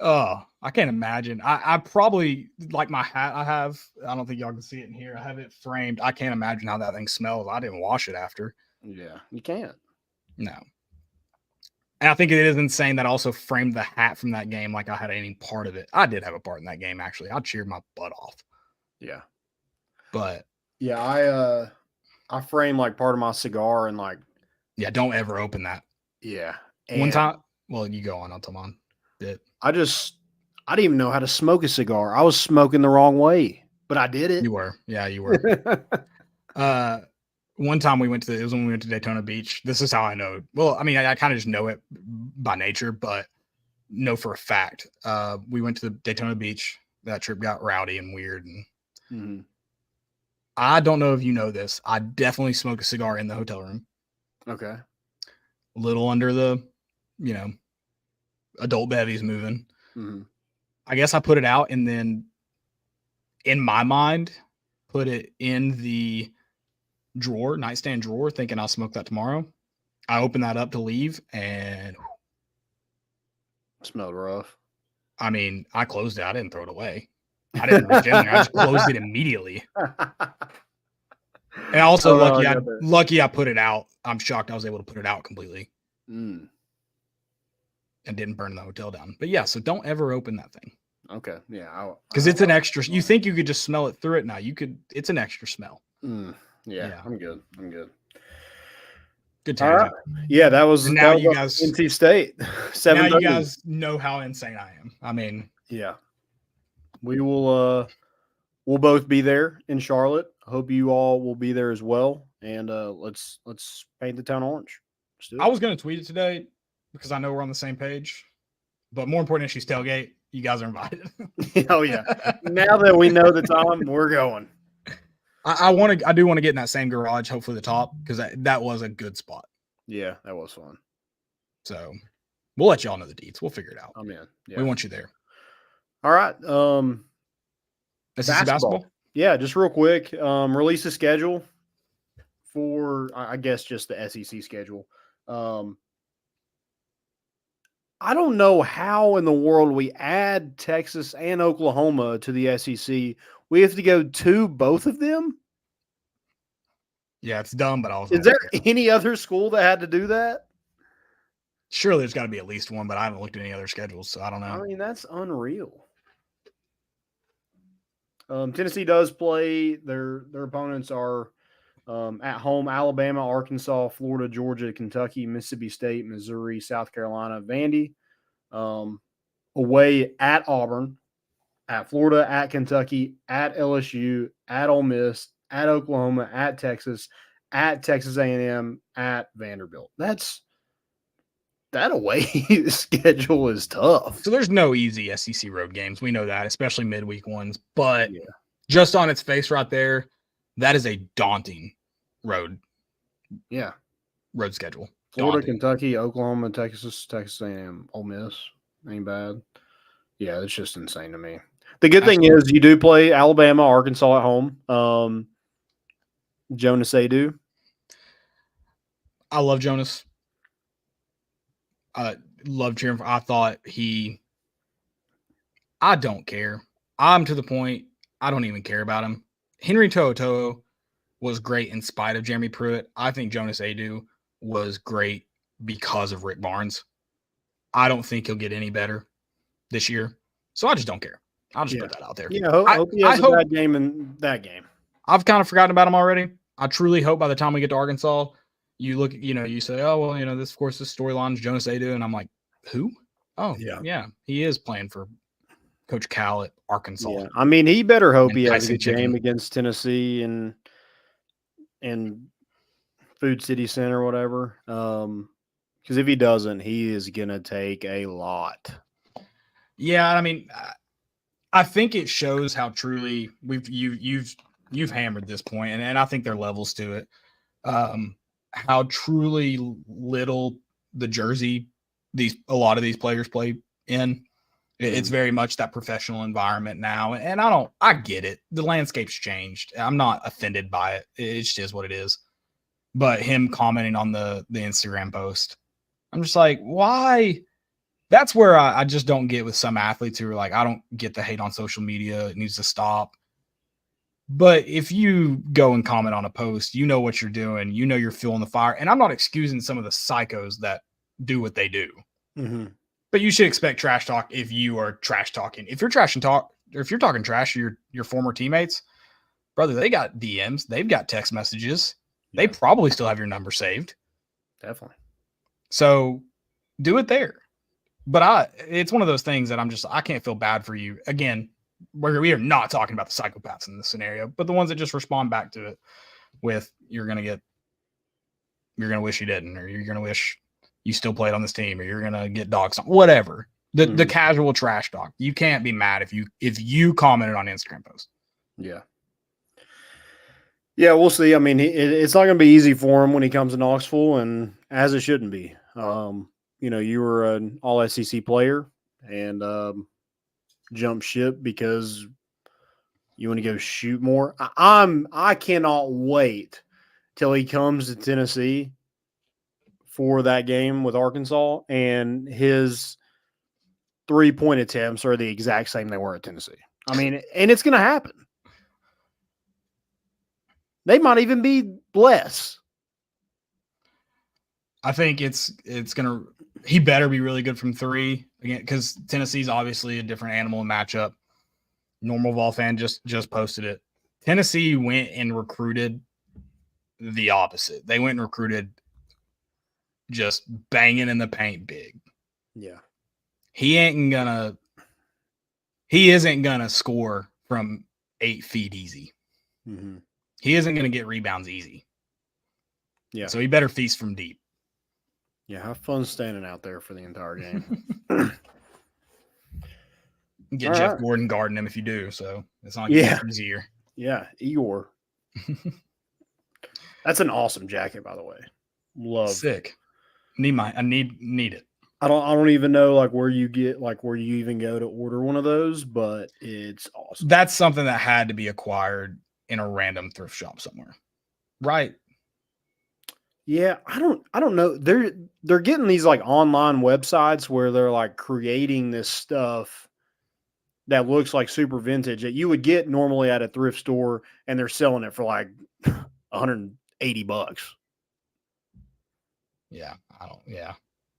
[SPEAKER 5] Oh, I can't imagine. I probably, like my hat I have, I don't think y'all can see it in here. I have it framed. I can't imagine how that thing smells. I didn't wash it after.
[SPEAKER 6] Yeah, you can't.
[SPEAKER 5] No. And I think it is insane that I also framed the hat from that game like I had any part of it. I did have a part in that game, actually. I cheered my butt off.
[SPEAKER 6] Yeah.
[SPEAKER 5] But.
[SPEAKER 6] Yeah, I framed like part of my cigar and like.
[SPEAKER 5] Yeah, don't ever open that.
[SPEAKER 6] Yeah.
[SPEAKER 5] One time. Well, you go on. I'll tell mine.
[SPEAKER 6] I didn't even know how to smoke a cigar. I was smoking the wrong way, but I did it.
[SPEAKER 5] You were. Yeah, you were. One time it was when we went to Daytona Beach. This is how I know. Well, I mean, I kind of just know it by nature, but know for a fact. We went to the Daytona Beach. That trip got rowdy and weird. And I don't know if you know this. I definitely smoked a cigar in the hotel room.
[SPEAKER 6] Okay.
[SPEAKER 5] A little under the, adult bevies moving.
[SPEAKER 6] Mm-hmm.
[SPEAKER 5] I guess I put it out and then in my mind, put it in the nightstand drawer, thinking I'll smoke that tomorrow. I opened that up to leave and
[SPEAKER 6] it smelled rough.
[SPEAKER 5] I mean, I closed it. I didn't throw it away. I didn't reach in there. I just closed it immediately. And also lucky I put it out. I'm shocked I was able to put it out completely. And didn't burn the hotel down. But yeah, so don't ever open that thing.
[SPEAKER 6] Okay. Yeah.
[SPEAKER 5] Because it's an extra. You think you could just smell it through it now. It's an extra smell.
[SPEAKER 6] Yeah, I'm good.
[SPEAKER 5] Good tangent.
[SPEAKER 6] Yeah, that was
[SPEAKER 5] And now
[SPEAKER 6] that
[SPEAKER 5] you
[SPEAKER 6] was
[SPEAKER 5] guys
[SPEAKER 6] NC State.
[SPEAKER 5] Now you guys know how insane I am. I mean,
[SPEAKER 6] yeah, we will. We'll both be there in Charlotte. Hope you all will be there as well. And let's paint the town orange.
[SPEAKER 5] I was going to tweet it today because I know we're on the same page. But more important, she's tailgate. You guys are invited.
[SPEAKER 6] Oh yeah! Now that we know the time, we're going.
[SPEAKER 5] I do want to get in that same garage, hopefully the top, because that was a good spot.
[SPEAKER 6] Yeah, that was fun.
[SPEAKER 5] So we'll let y'all know the deets. We'll figure it out.
[SPEAKER 6] I'm in. Yeah.
[SPEAKER 5] We want you there.
[SPEAKER 6] All right.
[SPEAKER 5] SEC basketball.
[SPEAKER 6] Yeah, just real quick. Release a schedule for, I guess, just the SEC schedule. I don't know how in the world we add Texas and Oklahoma to the SEC. We have to go to both of them?
[SPEAKER 5] Yeah, it's dumb, but
[SPEAKER 6] Is there any other school that had to do that?
[SPEAKER 5] Surely there's got to be at least one, but I haven't looked at any other schedules, so I don't know.
[SPEAKER 6] I mean, that's unreal. Tennessee does play. Their opponents are at home: Alabama, Arkansas, Florida, Georgia, Kentucky, Mississippi State, Missouri, South Carolina, Vandy. Away at Auburn, at Florida, at Kentucky, at LSU, at Ole Miss, at Oklahoma, at Texas A&M, at Vanderbilt. That away schedule is tough.
[SPEAKER 5] So there's no easy SEC road games. We know that, especially midweek ones. But just on its face right there, that is a daunting road.
[SPEAKER 6] Yeah.
[SPEAKER 5] Road schedule.
[SPEAKER 6] Florida,
[SPEAKER 5] Daunting.
[SPEAKER 6] Kentucky, Oklahoma, Texas A&M, Ole Miss. Ain't bad. Yeah, it's just insane to me. The good thing is you do play Alabama, Arkansas at home. Jonas Adu.
[SPEAKER 5] I love Jonas. I love cheering for. I thought I don't care. I'm to the point I don't even care about him. Henry To'oTo'o was great in spite of Jeremy Pruitt. I think Jonas Adu was great because of Rick Barnes. I don't think he'll get any better this year. So I just don't care. I'll just put that out there.
[SPEAKER 6] Yeah, hope he has a bad game in that game.
[SPEAKER 5] I've kind of forgotten about him already. I truly hope by the time we get to Arkansas, you look, you say, oh, well, this, of course, this storyline is Jonas Adu. And I'm like, who? Oh, yeah. He is playing for Coach Cal at Arkansas.
[SPEAKER 6] Yeah. I mean, he better hope he has a good game against Tennessee and Food City Center or whatever. Because if he doesn't, he is going to take a lot.
[SPEAKER 5] Yeah, I mean, I think it shows how truly you've hammered this point, and I think there are levels to it. How truly little the jersey a lot of these players play in. It's very much that professional environment now, and I get it. The landscape's changed. I'm not offended by it. It just is what it is. But him commenting on the Instagram post, I'm just like, why? That's where I just don't get with some athletes who are like, I don't get the hate on social media. It needs to stop. But if you go and comment on a post, you know what you're doing. You know you're fueling the fire. And I'm not excusing some of the psychos that do what they do.
[SPEAKER 6] Mm-hmm.
[SPEAKER 5] But you should expect trash talk if you are trash talking. If you're trash and talk, or if you're talking trash to your former teammates, brother, they got DMs. They've got text messages. Yeah. They probably still have your number saved.
[SPEAKER 6] Definitely.
[SPEAKER 5] So do it there. But it's one of those things that I can't feel bad for you. Again, we are not talking about the psychopaths in this scenario, but the ones that just respond back to it with, you're going to wish you didn't, or you're going to wish you still played on this team, or you're going to get dogs, whatever. The casual trash talk. You can't be mad if you commented on Instagram post.
[SPEAKER 6] Yeah. Yeah, we'll see. I mean, it's not going to be easy for him when he comes to Knoxville, and as it shouldn't be. You were an all SEC player and jump ship because you want to go shoot more. I cannot wait till he comes to Tennessee for that game with Arkansas, and his 3-point attempts are the exact same they were at Tennessee. I mean, and it's going to happen. They might even be less.
[SPEAKER 5] I think he better be really good from three again, because Tennessee's obviously a different animal and matchup. Normal Vol fan just posted it. Tennessee went and recruited the opposite. They went and recruited just banging in the paint big.
[SPEAKER 6] Yeah.
[SPEAKER 5] He isn't gonna score from 8 feet easy.
[SPEAKER 6] Mm-hmm.
[SPEAKER 5] He isn't gonna get rebounds easy.
[SPEAKER 6] Yeah.
[SPEAKER 5] So he better feast from deep.
[SPEAKER 6] Yeah, have fun standing out there for the entire game.
[SPEAKER 5] Get
[SPEAKER 6] All
[SPEAKER 5] Jeff
[SPEAKER 6] right.
[SPEAKER 5] Gordon guarding him if you do. So it's not going to be easier.
[SPEAKER 6] Yeah, Igor. That's an awesome jacket, by the way. Love.
[SPEAKER 5] Sick. I need it.
[SPEAKER 6] I don't even know where you even go to order one of those, but it's awesome.
[SPEAKER 5] That's something that had to be acquired in a random thrift shop somewhere. Right.
[SPEAKER 6] Yeah, I don't know. They're getting these online websites where they're creating this stuff that looks like super vintage that you would get normally at a thrift store, and they're selling it for $180.
[SPEAKER 5] Yeah,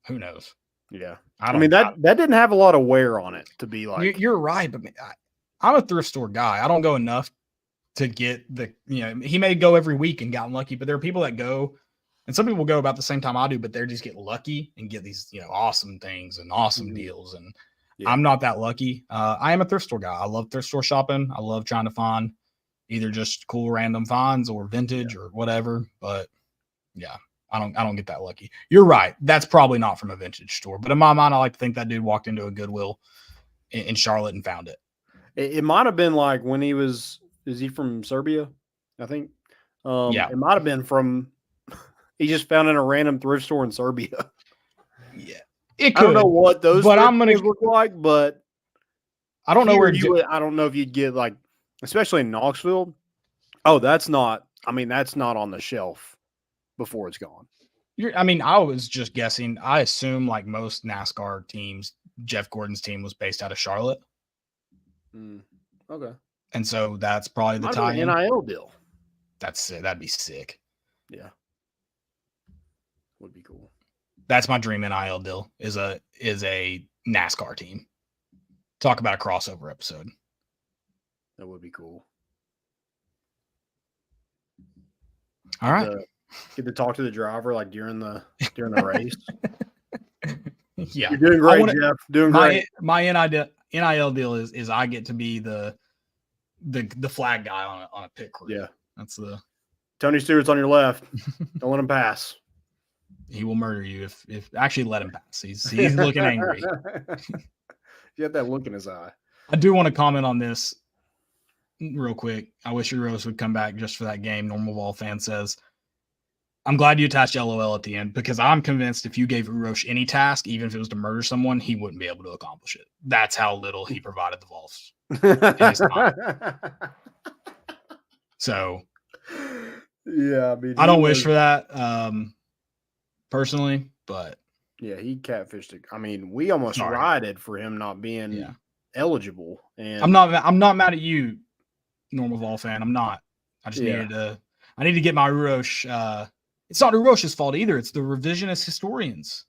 [SPEAKER 5] who knows?
[SPEAKER 6] Yeah, I mean that didn't have a lot of wear on it to be like.
[SPEAKER 5] You're right, but I'm a thrift store guy. I don't go enough to get he may go every week and gotten lucky, but there are people that go, and some people go about the same time I do, but they're just get lucky and get these awesome things and awesome deals. And I'm not that lucky. I am a thrift store guy. I love thrift store shopping. I love trying to find either just cool random finds or vintage or whatever. But yeah, I don't get that lucky. You're right. That's probably not from a vintage store, but in my mind, I like to think that dude walked into a Goodwill in Charlotte and found it.
[SPEAKER 6] It might have been when he was. Is he from Serbia? I think.
[SPEAKER 5] Yeah.
[SPEAKER 6] It might have been from. He just found in a random thrift store in Serbia.
[SPEAKER 5] Yeah.
[SPEAKER 6] I don't know what those
[SPEAKER 5] but I'm gonna
[SPEAKER 6] look like, but
[SPEAKER 5] I don't know where
[SPEAKER 6] I don't know if you'd get especially in Knoxville. Oh, that's not. I mean, that's not on the shelf before it's gone.
[SPEAKER 5] I was just guessing. I assume most NASCAR teams, Jeff Gordon's team was based out of Charlotte.
[SPEAKER 6] Okay.
[SPEAKER 5] And so that's probably the tie-in.
[SPEAKER 6] NIL deal.
[SPEAKER 5] That's it. That'd be sick.
[SPEAKER 6] Yeah. Would be cool.
[SPEAKER 5] That's my dream NIL deal is a NASCAR team. Talk about a crossover episode.
[SPEAKER 6] That would be cool.
[SPEAKER 5] All right.
[SPEAKER 6] Get to talk to the driver during the race.
[SPEAKER 5] Yeah.
[SPEAKER 6] You're doing great, Jeff. Doing great.
[SPEAKER 5] My NIL deal is I get to be the flag guy on a pit crew.
[SPEAKER 6] Yeah.
[SPEAKER 5] That's the
[SPEAKER 6] Tony Stewart's on your left. Don't let him pass.
[SPEAKER 5] He will murder you if actually let him pass. He's looking angry.
[SPEAKER 6] He had that look in his eye.
[SPEAKER 5] I do want to comment on this real quick. I wish Uros would come back just for that game. Normal Vol fan says, I'm glad you attached LOL at the end because I'm convinced if you gave Uros any task, even if it was to murder someone, he wouldn't be able to accomplish it. That's how little he provided the Vols. So,
[SPEAKER 6] yeah,
[SPEAKER 5] I don't wish for that personally, but
[SPEAKER 6] yeah, he catfished it. I mean, we almost rioted for him not being eligible. And
[SPEAKER 5] I'm not mad at you, Normal Vol fan. I'm not. I just need to get my Urosh. It's not Urosh's fault either. It's the revisionist historians.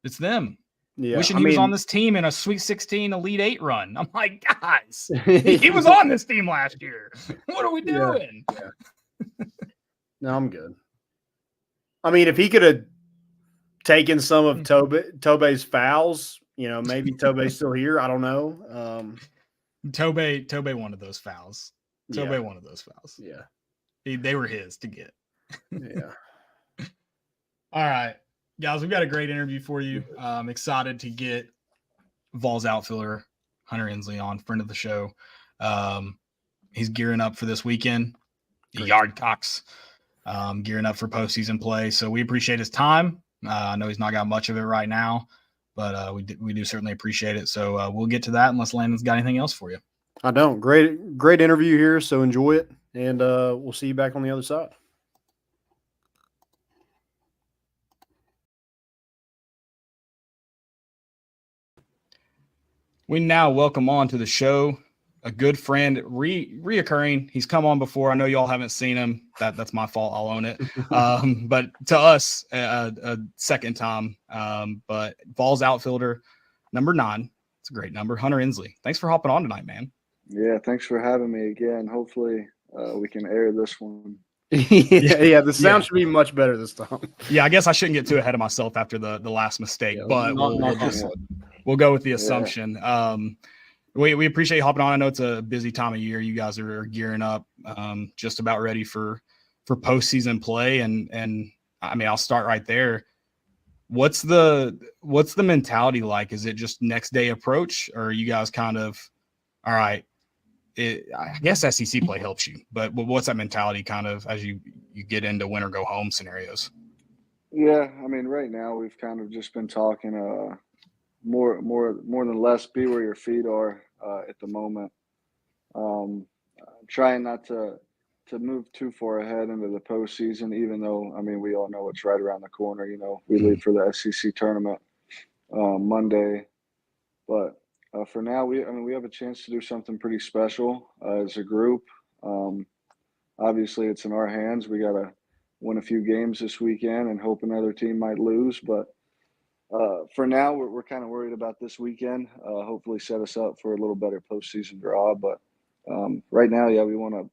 [SPEAKER 5] It's them.
[SPEAKER 6] Yeah,
[SPEAKER 5] wishing he was on this team in a Sweet 16 Elite 8 run. I'm like, guys, he was on this team last year. What are we doing?
[SPEAKER 6] Yeah. No, I'm good. I mean, if he could have taken some of Tobey's fouls, maybe Tobey's still here. I don't know.
[SPEAKER 5] Tobey wanted those fouls. Tobey wanted those fouls.
[SPEAKER 6] Yeah.
[SPEAKER 5] They were his to get.
[SPEAKER 6] Yeah.
[SPEAKER 5] All right, guys, we've got a great interview for you. I'm excited to get Vols outfielder Hunter Ensley on, friend of the show. He's gearing up for this weekend. The Yardcocks gearing up for postseason play. So we appreciate his time. I know he's not got much of it right now, but we do certainly appreciate it. So we'll get to that unless Landon's got anything else for you.
[SPEAKER 6] I don't. Great interview here. So enjoy it. And we'll see you back on the other side.
[SPEAKER 5] We now welcome on to the show a good friend, reoccurring. He's come on before. I know y'all haven't seen him. That's my fault. I'll own it. But to us, a second time. But Vols outfielder, number 9. It's a great number. Hunter Ensley. Thanks for hopping on tonight, man.
[SPEAKER 7] Yeah, thanks for having me again. Hopefully we can air this one.
[SPEAKER 6] yeah, the sound should be much better this time.
[SPEAKER 5] Yeah, I guess I shouldn't get too ahead of myself after the last mistake, but we'll go with the assumption. We appreciate you hopping on. I know it's a busy time of year. You guys are gearing up, just about ready for postseason play. And I mean, I'll start right there. What's the mentality like? Is it just next day approach, or are you guys kind of, all right, I guess SEC play helps you, but what's that mentality kind of as you get into win or go home scenarios?
[SPEAKER 7] Yeah, I mean, right now we've kind of just been talking more than less. Be where your feet are at the moment. Trying not to move too far ahead into the postseason, even though I mean we all know it's right around the corner. You know, we leave for the SEC tournament Monday, but for now we have a chance to do something pretty special as a group. Obviously, it's in our hands. We got to win a few games this weekend and hope another team might lose. But for now, we're kind of worried about this weekend. Hopefully, set us up for a little better postseason draw. But right now, yeah, we want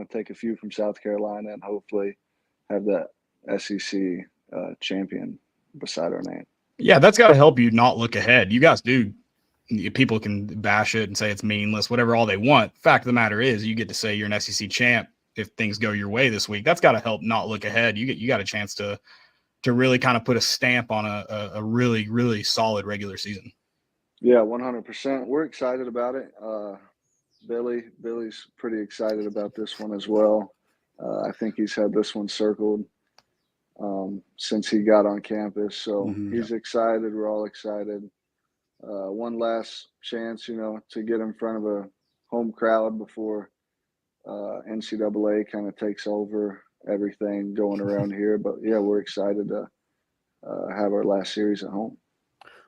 [SPEAKER 7] to take a few from South Carolina and hopefully have that SEC champion beside our name.
[SPEAKER 5] Yeah, that's got to help you not look ahead. You guys do. People can bash it and say it's meaningless, whatever, all they want. Fact of the matter is, you get to say you're an SEC champ if things go your way this week. That's got to help not look ahead. You got a chance to really kind of put a stamp on a really, really solid regular season.
[SPEAKER 7] Yeah, 100%. We're excited about it. Billy's pretty excited about this one as well. I think he's had this one circled since he got on campus. So he's excited. We're all excited. One last chance, to get in front of a home crowd before NCAA kind of takes over everything going around here. But yeah, we're excited to have our last series at home.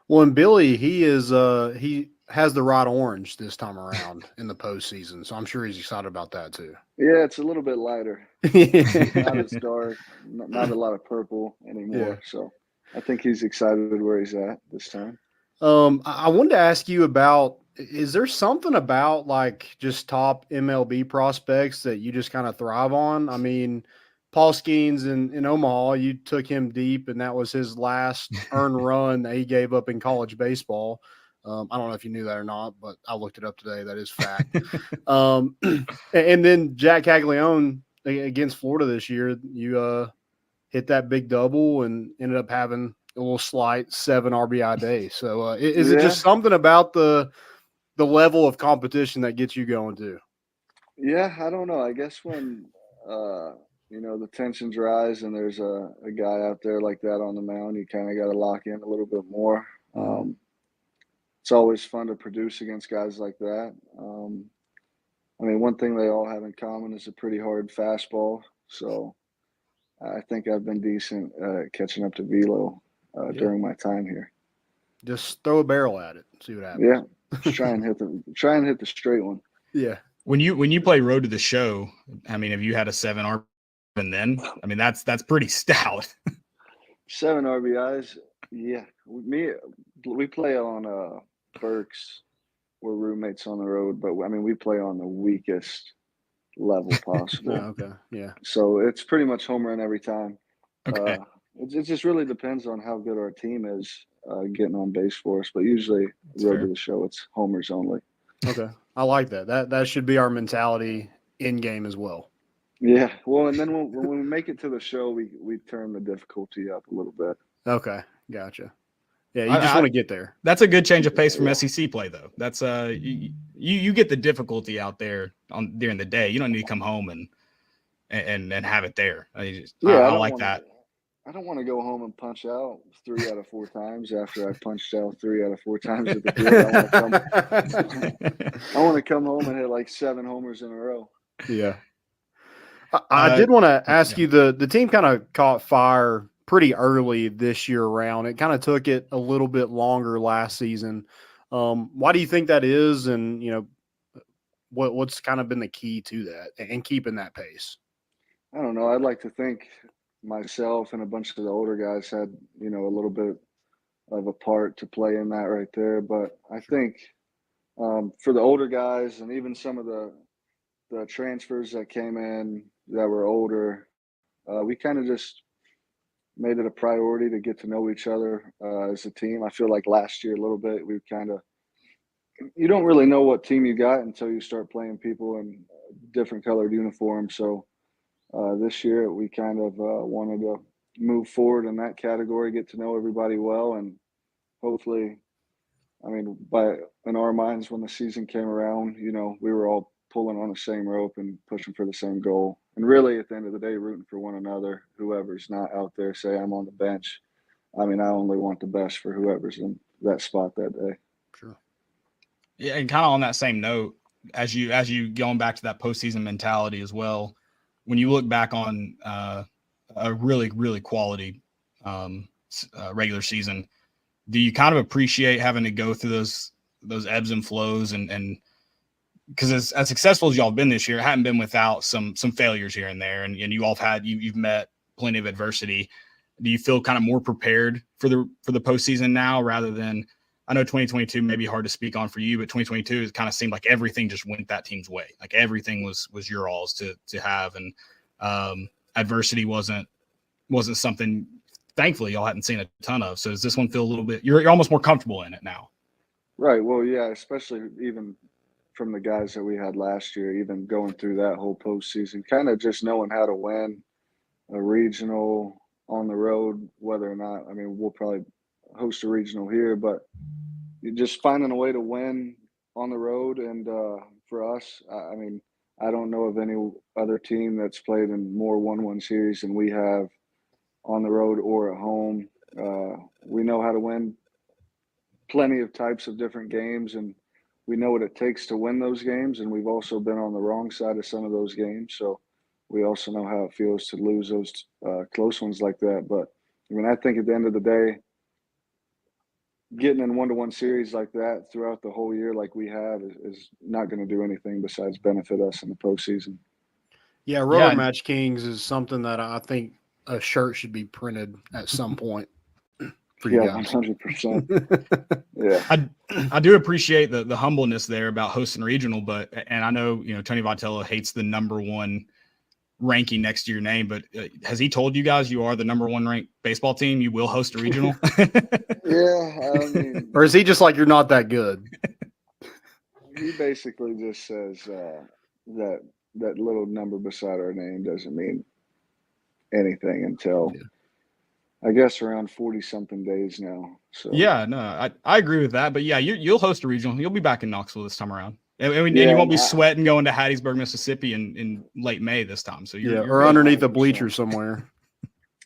[SPEAKER 6] Well, and Billy, he has the right orange this time around in the postseason, so I'm sure he's excited about that too.
[SPEAKER 7] Yeah, it's a little bit lighter, not as dark, not a lot of purple anymore. Yeah. So I think he's excited where he's at this time.
[SPEAKER 6] I wanted to ask you about, is there something about like just top MLB prospects that you just kind of thrive on? I mean, Paul Skeens in Omaha, you took him deep, and that was his last earned run that he gave up in college baseball. I don't know if you knew that or not, but I looked it up today. That is fact. And then Jack Caglione against Florida this year, you hit that big double and ended up having a little slight 7 RBI day. So is it just something about the level of competition that gets you going too?
[SPEAKER 7] Yeah, I don't know. I guess when the tensions rise and there's a guy out there like that on the mound, you kind of got to lock in a little bit more. It's always fun to produce against guys like that. One thing they all have in common is a pretty hard fastball. So I think I've been decent catching up to Velo during my time here.
[SPEAKER 6] Just throw a barrel at it, see what happens.
[SPEAKER 7] Yeah, just try and hit the straight one.
[SPEAKER 6] Yeah.
[SPEAKER 5] When you play Road to the Show, have you had a 7 RBI? And then, that's pretty stout.
[SPEAKER 7] 7 RBIs. Yeah. We play on Berks. We're roommates on the road, but we play on the weakest level possible.
[SPEAKER 6] Okay. Yeah.
[SPEAKER 7] So it's pretty much home run every time.
[SPEAKER 5] Okay.
[SPEAKER 7] It just really depends on how good our team is getting on base for us, but usually Road to the Show, it's homers only.
[SPEAKER 6] Okay. I like that. That should be our mentality in game as well.
[SPEAKER 7] Yeah, well, and then when we make it to the show, we turn the difficulty up a little bit.
[SPEAKER 6] Okay, gotcha. Yeah, you just want to get there.
[SPEAKER 5] That's a good change of pace from SEC play, though. That's you get the difficulty out there during the day. You don't need to come home and have it there. I like that.
[SPEAKER 7] I don't want to go home and punch out 3 out of 4 times after I punched out 3 out of 4 times at the field. I want to come home and hit like 7 homers in a row.
[SPEAKER 6] Yeah. I did want to ask you, the team kind of caught fire pretty early this year around. It kind of took it a little bit longer last season. Why do you think that is? And, what's kind of been the key to that and keeping that pace?
[SPEAKER 7] I don't know. I'd like to think myself and a bunch of the older guys had, a little bit of a part to play in that right there. But I think for the older guys and even some of the transfers that came in that were older, we kind of just made it a priority to get to know each other as a team. I feel like last year a little bit, we kind of – you don't really know what team you got until you start playing people in different colored uniforms. So this year we kind of wanted to move forward in that category, get to know everybody well, and hopefully – I mean, in our minds, when the season came around, you know, we were all pulling on the same rope and pushing for the same goal. And really, at the end of the day, rooting for one another, whoever's not out there, say I'm on the bench. I mean, I only want the best for whoever's in that spot that day.
[SPEAKER 6] Sure.
[SPEAKER 5] Yeah, and kind of on that same note, as you going back to that postseason mentality as well, when you look back on a really, really quality regular season, do you kind of appreciate having to go through those ebbs and flows and because as successful as y'all have been this year, it hadn't been without some failures here and there, and you all have you've met plenty of adversity. Do you feel kind of more prepared for the postseason now rather than, I know 2022 may be hard to speak on for you, but 2022 it kind of seemed like everything just went that team's way. Like everything was your all's to have, and adversity wasn't something, thankfully, y'all hadn't seen a ton of. So does this one feel a little bit – you're almost more comfortable in it now?
[SPEAKER 7] Right. Well, yeah, especially even from the guys that we had last year, even going through that whole postseason, kind of just knowing how to win a regional on the road, whether or not – I mean, we'll probably host a regional here, but you're just finding a way to win on the road. And for us, I mean, I don't know of any other team that's played in more 1-1 series than we have on the road or at home. We know how to win plenty of types of different games, and we know what it takes to win those games, and we've also been on the wrong side of some of those games, so we also know how it feels to lose those close ones like that. But I mean, I think at the end of the day, getting in 1-1 series like that throughout the whole year like we have is not going to do anything besides benefit us in the postseason.
[SPEAKER 6] Yeah, Rubber Match Kings is something that I think a shirt should be printed at some point for you guys.
[SPEAKER 7] 100%. Yeah.
[SPEAKER 5] I do appreciate the humbleness there about hosting regional, and I know, you know, Tony Vitello hates the #1 ranking next to your name, but has he told you guys you are the #1 ranked baseball team? You will host a regional?
[SPEAKER 7] Yeah. I mean,
[SPEAKER 6] or is he just like, you're not that good?
[SPEAKER 7] He basically just says that little number beside our name doesn't mean anything until I guess around 40-something days now. So
[SPEAKER 5] yeah, no, I agree with that. But yeah, you'll host a regional. You'll be back in Knoxville this time around. And you won't be sweating going to Hattiesburg, Mississippi in late May this time. So
[SPEAKER 6] you're underneath the bleacher somewhere.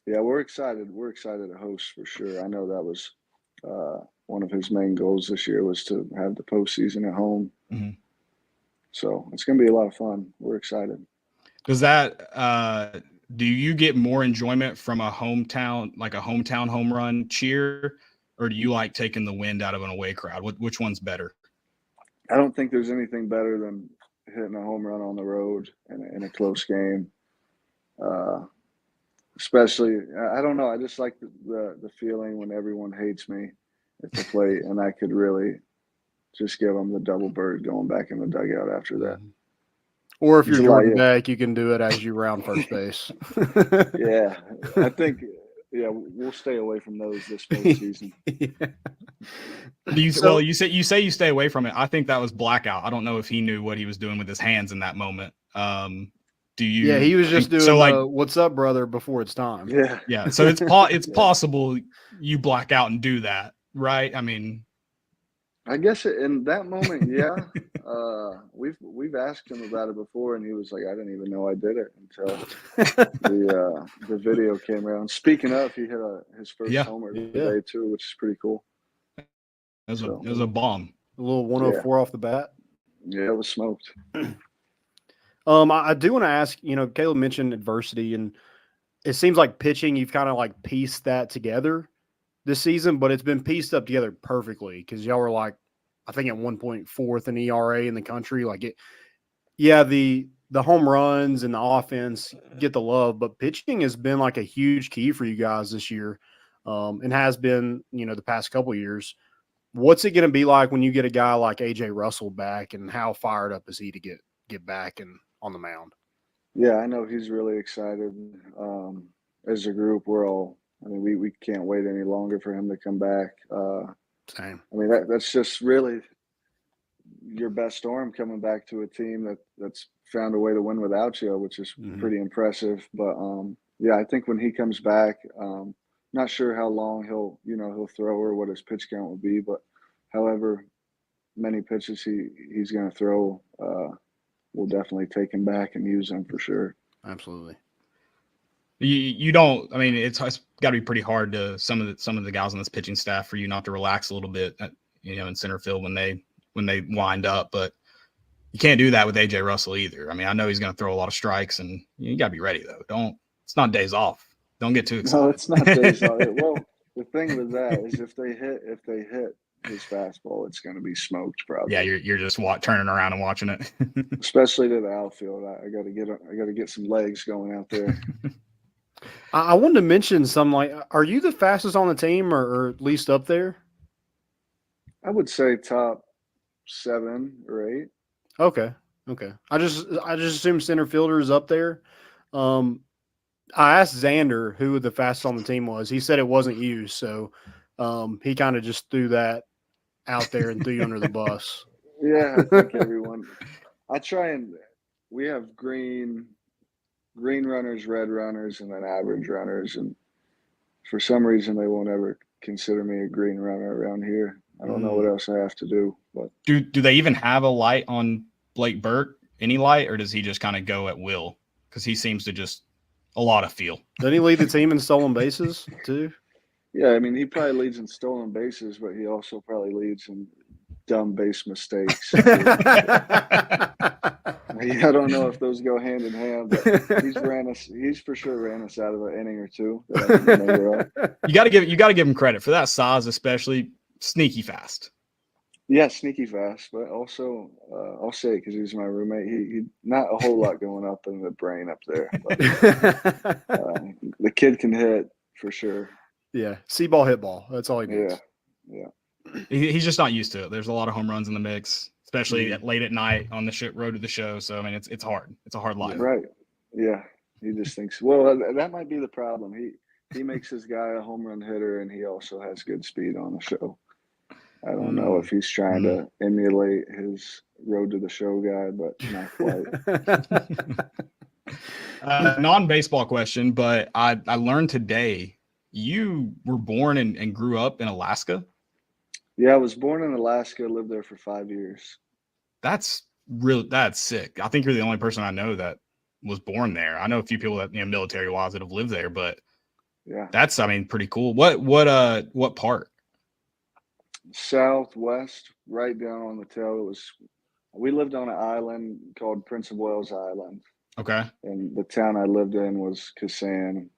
[SPEAKER 7] Yeah, we're excited. We're excited to host for sure. I know that was one of his main goals this year was to have the postseason at home.
[SPEAKER 5] Mm-hmm.
[SPEAKER 7] So it's going to be a lot of fun. We're excited.
[SPEAKER 5] Does that do you get more enjoyment from a hometown home run cheer, or do you like taking the wind out of an away crowd? Which one's better?
[SPEAKER 7] I don't think there's anything better than hitting a home run on the road in a close game. Especially, I don't know. I just like the feeling when everyone hates me at the plate, and I could really just give them the double bird going back in the dugout after that.
[SPEAKER 6] Or if you're Jordan Beck, you can do it as you round first base.
[SPEAKER 7] Yeah, I think. Yeah, we'll stay away from those this postseason.
[SPEAKER 5] Well, you say you stay away from it. I think that was blackout. I don't know if he knew what he was doing with his hands in that moment. Do you?
[SPEAKER 6] Yeah, he was just doing "What's up, brother?" before it's time.
[SPEAKER 7] Yeah,
[SPEAKER 5] yeah. So it's possible you black out and do that, right? I mean,
[SPEAKER 7] I guess in that moment, yeah. We've asked him about it before, and he was like, "I didn't even know I did it until the video came around." Speaking of, he hit his first homer today too, which is pretty cool.
[SPEAKER 5] It was a bomb.
[SPEAKER 6] A little 104 off the bat.
[SPEAKER 7] Yeah, it was smoked.
[SPEAKER 6] I do want to ask. You know, Caleb mentioned adversity, and it seems like pitching. You've kind of like pieced that together this season, but it's been pieced up together perfectly because y'all were like, I think at one point 4th in ERA in the country. Like the home runs and the offense get the love, but pitching has been like a huge key for you guys this year, and has been, you know, the past couple of years. What's it going to be like when you get a guy like AJ Russell back, and how fired up is he to get back and on the mound?
[SPEAKER 7] Yeah, I know he's really excited. As a group, we can't wait any longer for him to come back.
[SPEAKER 6] Same.
[SPEAKER 7] I mean, that's just really your best storm coming back to a team that's found a way to win without you, which is pretty impressive. But yeah, I think when he comes back, not sure how long he'll throw or what his pitch count will be, but however many pitches he's going to throw, we'll definitely take him back and use him for sure.
[SPEAKER 6] Absolutely.
[SPEAKER 5] You don't. I mean, it's got to be pretty hard to some of the guys on this pitching staff for you not to relax a little bit, in center field when they wind up. But you can't do that with AJ Russell either. I mean, I know he's going to throw a lot of strikes, and you got to be ready though. It's not days off. Don't get too excited.
[SPEAKER 7] No, it's not days off. Well, the thing with that is if they hit his fastball, it's going to be smoked probably.
[SPEAKER 5] Yeah, you're just turning around and watching it.
[SPEAKER 7] Especially to the outfield. I got to get some legs going out there.
[SPEAKER 6] I wanted to mention are you the fastest on the team or at least up there?
[SPEAKER 7] I would say top 7 or 8.
[SPEAKER 6] Okay. I just assumed center fielder is up there. I asked Xander who the fastest on the team was. He said it wasn't you, so he kind of just threw that out there and threw you under the bus.
[SPEAKER 7] Yeah, I think everyone. We have green runners, red runners, and then average runners. And for some reason, they won't ever consider me a green runner around here. I don't know what else I have to do. But
[SPEAKER 5] do they even have a light on Blake Burke? Any light, or does he just kind of go at will? Because he seems to just a lot of feel.
[SPEAKER 6] Doesn't he lead the team in stolen bases too?
[SPEAKER 7] Yeah, I mean, he probably leads in stolen bases, but he also probably leads in dumb base mistakes. I don't know if those go hand in hand, but he's for sure ran us out of an inning or two. That I can remember of.
[SPEAKER 5] You got to give him credit for that size, especially sneaky fast.
[SPEAKER 7] Yeah, sneaky fast, but also I'll say it because he's my roommate. He not a whole lot going up in the brain up there, but the kid can hit for sure.
[SPEAKER 6] Yeah, see ball, hit ball. That's all he needs.
[SPEAKER 7] Yeah.
[SPEAKER 5] He's just not used to it. There's a lot of home runs in the mix, especially late at night on the road to the show. So I mean, it's hard. It's a hard life.
[SPEAKER 7] Right. Yeah. He just thinks. Well, that might be the problem. He makes his guy a home run hitter, and he also has good speed on the show. I don't know if he's trying to emulate his road to the show guy, but not quite.
[SPEAKER 5] Non-baseball question, but I learned today you were born and grew up in Alaska.
[SPEAKER 7] Yeah, I was born in Alaska, lived there for 5 years.
[SPEAKER 5] That's sick. I think you're the only person I know that was born there. I know a few people that, military-wise that have lived there, but
[SPEAKER 7] yeah,
[SPEAKER 5] that's, pretty cool. What part?
[SPEAKER 7] Southwest, right down on the tail. We lived on an island called Prince of Wales Island.
[SPEAKER 5] Okay.
[SPEAKER 7] And the town I lived in was Kasan.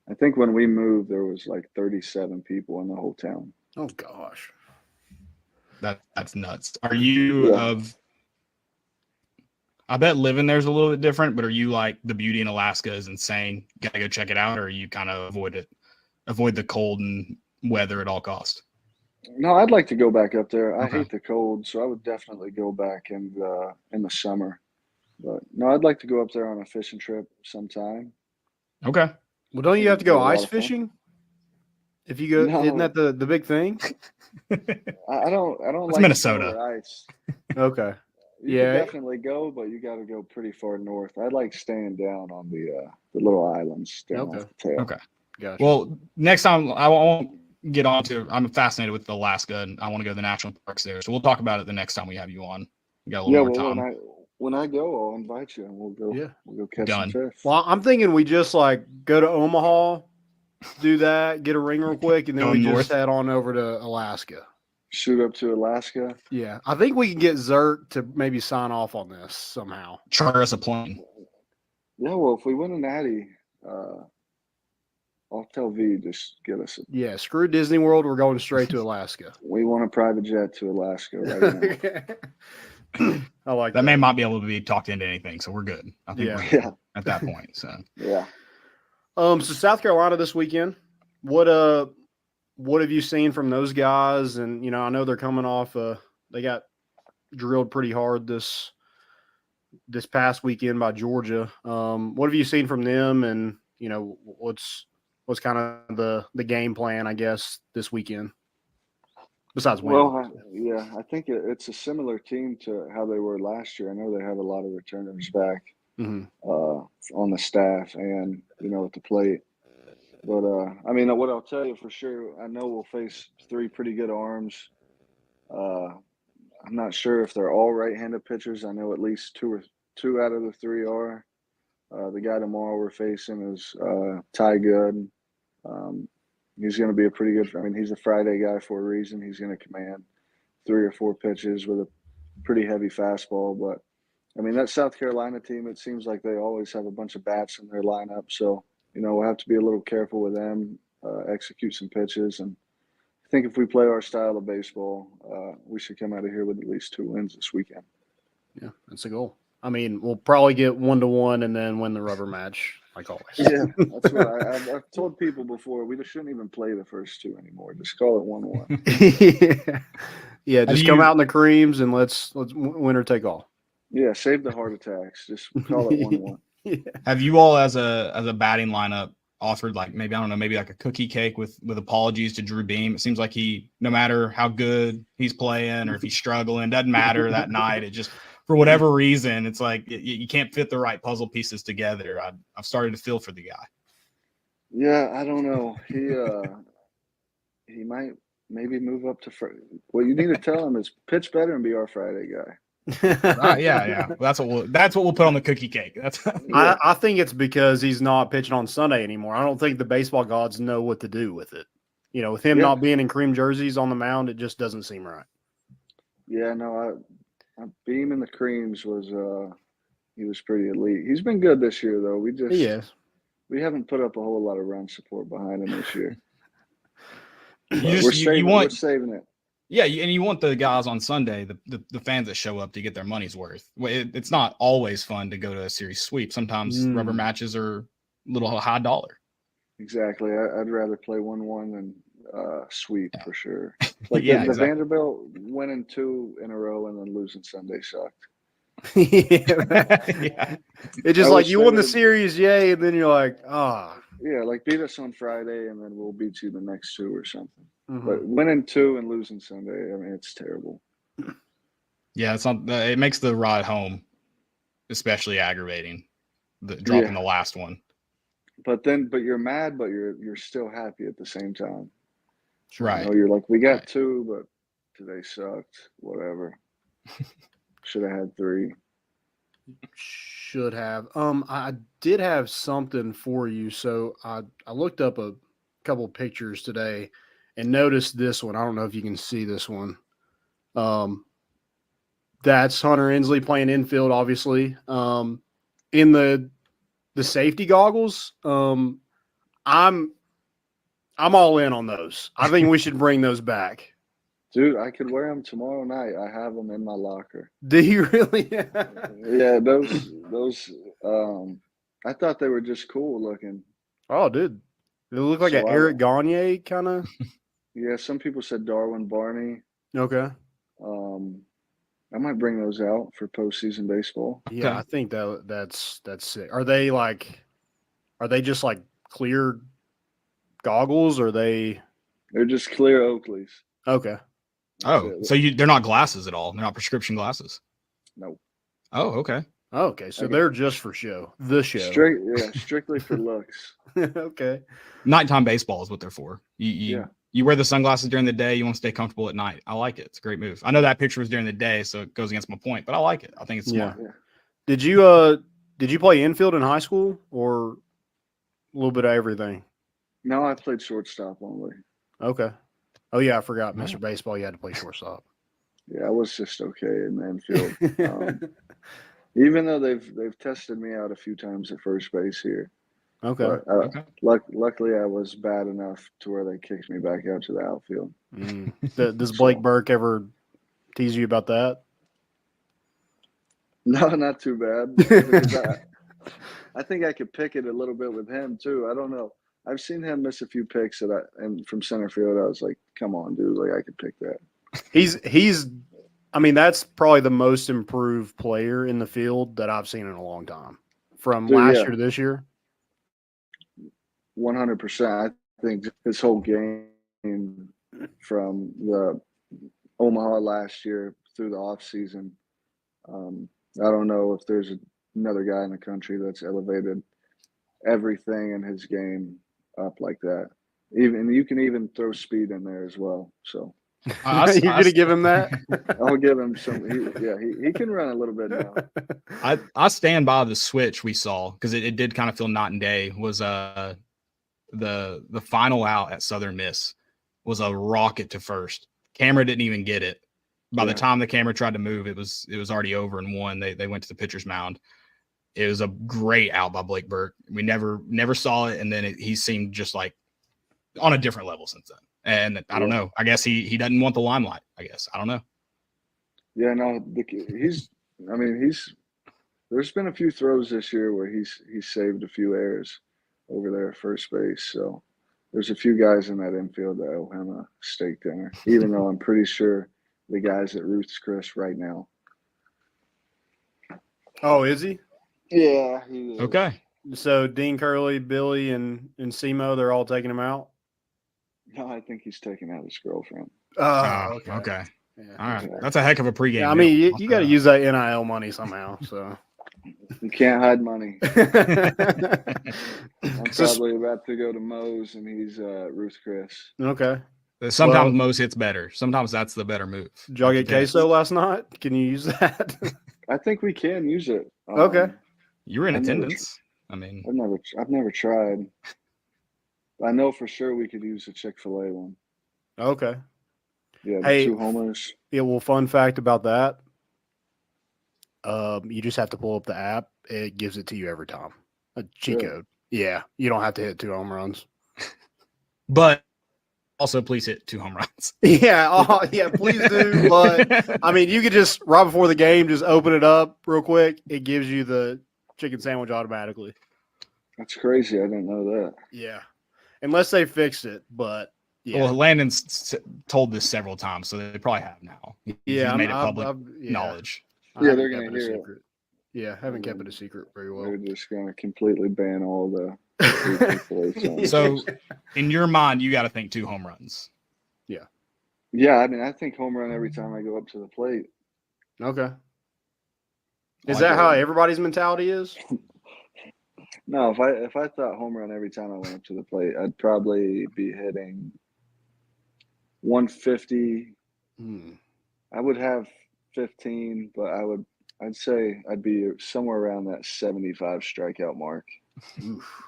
[SPEAKER 7] I think when we moved, there was like 37 people in the whole town.
[SPEAKER 6] Oh gosh,
[SPEAKER 5] that's nuts. Are you I bet living there's a little bit different, but are you like the beauty in Alaska is insane? Gotta go check it out, or are you kind of avoid the cold and weather at all costs?
[SPEAKER 7] No, I'd like to go back up there. I hate the cold, so I would definitely go back in the summer. But no, I'd like to go up there on a fishing trip sometime.
[SPEAKER 5] Okay.
[SPEAKER 6] Well, don't you have to go ice fishing? If you go, isn't that the big thing?
[SPEAKER 7] I don't
[SPEAKER 5] it's
[SPEAKER 7] like
[SPEAKER 5] Minnesota.
[SPEAKER 7] Ice.
[SPEAKER 6] Okay.
[SPEAKER 7] You can definitely go, but you got to go pretty far north. I like staying down on the little islands down off the tail.
[SPEAKER 5] Okay.
[SPEAKER 6] Gotcha.
[SPEAKER 5] Well, next time I won't get on to. I'm fascinated with Alaska, and I want to go to the national parks there. So we'll talk about it the next time we have you on. We got a little more time.
[SPEAKER 7] When I go, I'll invite you, and we'll go. Yeah. We'll go catch some fish.
[SPEAKER 6] Well, I'm thinking we just go to Omaha, do that, get a ring real quick, and then we just head on over to Alaska.
[SPEAKER 7] Shoot up to Alaska.
[SPEAKER 6] Yeah, I think we can get Zert to maybe sign off on this somehow.
[SPEAKER 5] Charter us a plane.
[SPEAKER 7] Yeah, well, if we win a natty, I'll tell V just get us.
[SPEAKER 6] Yeah, screw Disney World. We're going straight to Alaska.
[SPEAKER 7] We want a private jet to Alaska right now.
[SPEAKER 6] I like
[SPEAKER 5] that. Man might be able to be talked into anything, so we're good. I think we're good at that point. So
[SPEAKER 7] yeah.
[SPEAKER 6] So South Carolina this weekend. What have you seen from those guys? And I know they're coming off. They got drilled pretty hard this this past weekend by Georgia. What have you seen from them, and what's kind of the game plan, I guess, this weekend? Besides winning.
[SPEAKER 7] Well, I think it's a similar team to how they were last year. I know they have a lot of returners back on the staff and at the plate. But I mean, what I'll tell you for sure, I know we'll face 3 pretty good arms. I'm not sure if they're all right-handed pitchers. I know at least two out of the 3 are. The guy tomorrow we're facing is Ty Good. He's going to be a pretty good – I mean, he's a Friday guy for a reason. He's going to command 3 or 4 pitches with a pretty heavy fastball. But, I mean, that South Carolina team, it seems like they always have a bunch of bats in their lineup. So, we'll have to be a little careful with them, execute some pitches. And I think if we play our style of baseball, we should come out of here with at least 2 wins this weekend.
[SPEAKER 6] Yeah, that's a goal. I mean, we'll probably get 1-1 and then win the rubber match, like always.
[SPEAKER 7] Yeah, that's what I've told people before. We just shouldn't even play the first 2 anymore. Just call it 1-1.
[SPEAKER 6] Yeah, just come out in the creams and let's winner take all.
[SPEAKER 7] Yeah, save the heart attacks. Just call it 1-1.
[SPEAKER 6] Yeah.
[SPEAKER 5] Have you all as a batting lineup offered maybe like a cookie cake with apologies to Drew Beam? It seems like no matter how good he's playing or if he's struggling, doesn't matter that night. It just, for whatever reason, it's like you can't fit the right puzzle pieces together. I've started to feel for the guy.
[SPEAKER 7] Yeah, I don't know. He might maybe move up to what you need to tell him is pitch better and be our Friday guy.
[SPEAKER 5] Yeah. That's what we'll put on the cookie cake.
[SPEAKER 6] I think it's because he's not pitching on Sunday anymore. I don't think the baseball gods know what to do with it. With him not being in cream jerseys on the mound, it just doesn't seem right.
[SPEAKER 7] Yeah, no, I Beam in the creams was he was pretty elite. He's been good this year though. We haven't put up a whole lot of run support behind him this year. We're saving it.
[SPEAKER 5] Yeah, and you want the guys on Sunday, the fans that show up to get their money's worth. It's not always fun to go to a series sweep. Sometimes rubber matches are a little high dollar.
[SPEAKER 7] Exactly. I'd rather play 1-1 than sweep for sure. Like the
[SPEAKER 5] exactly.
[SPEAKER 7] Vanderbilt winning 2 in a row and then losing Sunday sucked.
[SPEAKER 6] Yeah. It's just like you won the series, yay, and then you're like,
[SPEAKER 7] Yeah, like beat us on Friday and then we'll beat you the next 2 or something.
[SPEAKER 6] Mm-hmm.
[SPEAKER 7] But winning 2 and losing Sunday, I mean, it's terrible.
[SPEAKER 5] Yeah, it makes the ride home especially aggravating. Dropping the last one.
[SPEAKER 7] But you're mad, but you're still happy at the same time.
[SPEAKER 5] Right.
[SPEAKER 7] You're like, we got 2, but today sucked. Whatever. Should have had 3.
[SPEAKER 6] Should have. I did have something for you. So I looked up a couple pictures today and noticed this one. I don't know if you can see this one. That's Hunter Ensley playing infield, obviously. In the safety goggles, I'm all in on those. I think we should bring those back.
[SPEAKER 7] Dude, I could wear them tomorrow night. I have them in my locker.
[SPEAKER 6] Do you really?
[SPEAKER 7] Yeah, those. I thought they were just cool looking.
[SPEAKER 6] Oh, dude, they look like an Eric Gagne kind of.
[SPEAKER 7] Yeah, some people said Darwin Barney.
[SPEAKER 6] Okay.
[SPEAKER 7] I might bring those out for postseason baseball.
[SPEAKER 6] Yeah, okay. I think that's sick. Are they just like clear goggles? Or they're
[SPEAKER 7] just clear Oakleys.
[SPEAKER 6] Okay.
[SPEAKER 5] So they're not glasses at all. They're not prescription glasses.
[SPEAKER 7] Nope.
[SPEAKER 5] Oh, okay.
[SPEAKER 6] Okay, so they're just for show. The show.
[SPEAKER 7] Strictly for looks.
[SPEAKER 6] Okay.
[SPEAKER 5] Nighttime baseball is what they're for. You wear the sunglasses during the day. You want to stay comfortable at night. I like it. It's a great move. I know that picture was during the day, so it goes against my point, but I like it. I think it's smart.
[SPEAKER 7] Yeah.
[SPEAKER 6] Did you play infield in high school or a little bit of everything?
[SPEAKER 7] No, I played shortstop only.
[SPEAKER 6] Okay. Oh yeah, I forgot. Mr. Baseball, you had to play shortstop.
[SPEAKER 7] Yeah, I was just okay in the infield. Even though they've tested me out a few times at first base here.
[SPEAKER 6] Okay.
[SPEAKER 7] Luckily, I was bad enough to where they kicked me back out to the outfield.
[SPEAKER 6] Does Blake Burke ever tease you about that?
[SPEAKER 7] No, not too bad. I think I could pick it a little bit with him too. I don't know. I've seen him miss a few picks and from center field, I was like, "Come on, dude! Like I could pick that."
[SPEAKER 6] I mean, that's probably the most improved player in the field that I've seen in a long time. From last year to this year.
[SPEAKER 7] 100%. I think his whole game from the Omaha last year through the offseason, I don't know if there's another guy in the country that's elevated everything in his game up like that. Even you can even throw speed in there as well. So
[SPEAKER 6] you're gonna give him that?
[SPEAKER 7] I'll give him some. He can run a little bit now.
[SPEAKER 5] I stand by the switch we saw because it did kind of feel night and day. Was the final out at Southern Miss was a rocket to first. Camera didn't even get it. By the time the camera tried to move, it was already over and one. They went to the pitcher's mound. It was a great out by Blake Burke. We never saw it, and then he seemed just like on a different level since then. And I don't know. I guess he doesn't want the limelight. I guess I don't know.
[SPEAKER 7] Yeah, no, there's been a few throws this year where he's saved a few errors over there at first base. So there's a few guys in that infield that owe him a steak dinner, even though I'm pretty sure the guy's at Ruth's Chris right now.
[SPEAKER 6] Oh, is he?
[SPEAKER 7] Yeah, he is.
[SPEAKER 5] Okay.
[SPEAKER 6] So Dean Curley, Billy, and Simo, they're all taking him out?
[SPEAKER 7] No, I think he's taking out his girlfriend.
[SPEAKER 6] Oh,
[SPEAKER 5] okay.
[SPEAKER 6] Yeah.
[SPEAKER 5] All right. That's a heck of a pregame.
[SPEAKER 6] Yeah, I mean, you got to use that NIL money somehow. So
[SPEAKER 7] you can't hide money. I'm probably about to go to Moe's, and he's Ruth Chris.
[SPEAKER 6] Okay.
[SPEAKER 5] Sometimes Moe's hits better. Sometimes that's the better move.
[SPEAKER 6] Did y'all get queso last night? Can you use that?
[SPEAKER 7] I think we can use it.
[SPEAKER 6] Okay.
[SPEAKER 5] You were in attendance. I've
[SPEAKER 7] never tried. I know for sure we could use a Chick-fil-A one.
[SPEAKER 6] Okay.
[SPEAKER 7] Yeah, the 2 homers.
[SPEAKER 6] Yeah, well, fun fact about that. You just have to pull up the app. It gives it to you every time. A cheat code. Yeah, you don't have to hit 2 home runs.
[SPEAKER 5] But also, please hit 2 home runs.
[SPEAKER 6] Yeah, please do. But I mean, you could just right before the game, just open it up real quick. It gives you the chicken sandwich automatically.
[SPEAKER 7] That's crazy. I didn't know that.
[SPEAKER 6] Yeah, unless they fixed it. But yeah.
[SPEAKER 5] Well, Landon's told this several times, so they probably have now. He's made it public knowledge.
[SPEAKER 7] Yeah, they're going to hear it.
[SPEAKER 6] Yeah, haven't kept it a secret very well.
[SPEAKER 7] They're just going to completely ban all the
[SPEAKER 5] So, in your mind, you got to think 2 home runs.
[SPEAKER 6] Yeah.
[SPEAKER 7] Yeah, I mean, I think home run every time I go up to the plate.
[SPEAKER 6] Okay. Is that how everybody's mentality is?
[SPEAKER 7] No, if I thought home run every time I went up to the plate, I'd probably be hitting 150. I would have 15, but I'd say I'd be somewhere around that 75 strikeout mark.
[SPEAKER 6] Oof.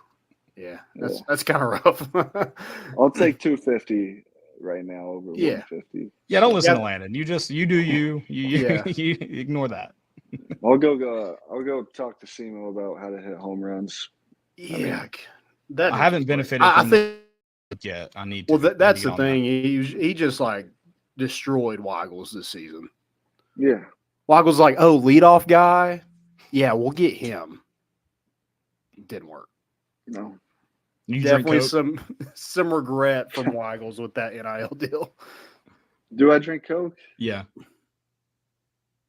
[SPEAKER 6] Yeah, that's kind of rough.
[SPEAKER 7] I'll take 250 right now over 150.
[SPEAKER 5] Yeah, don't listen to Landon. You do you. You ignore that.
[SPEAKER 7] I'll go talk to Simo about how to hit home runs.
[SPEAKER 6] Yeah,
[SPEAKER 5] I haven't benefited from it yet. I need to.
[SPEAKER 6] Well, that's the thing. He just like destroyed Weigels this season.
[SPEAKER 7] Yeah.
[SPEAKER 6] Weigels like, oh, leadoff guy. Yeah, we'll get him. It didn't work.
[SPEAKER 7] No.
[SPEAKER 6] Definitely some regret from Weigels with that NIL deal.
[SPEAKER 7] Do I drink Coke?
[SPEAKER 5] Yeah.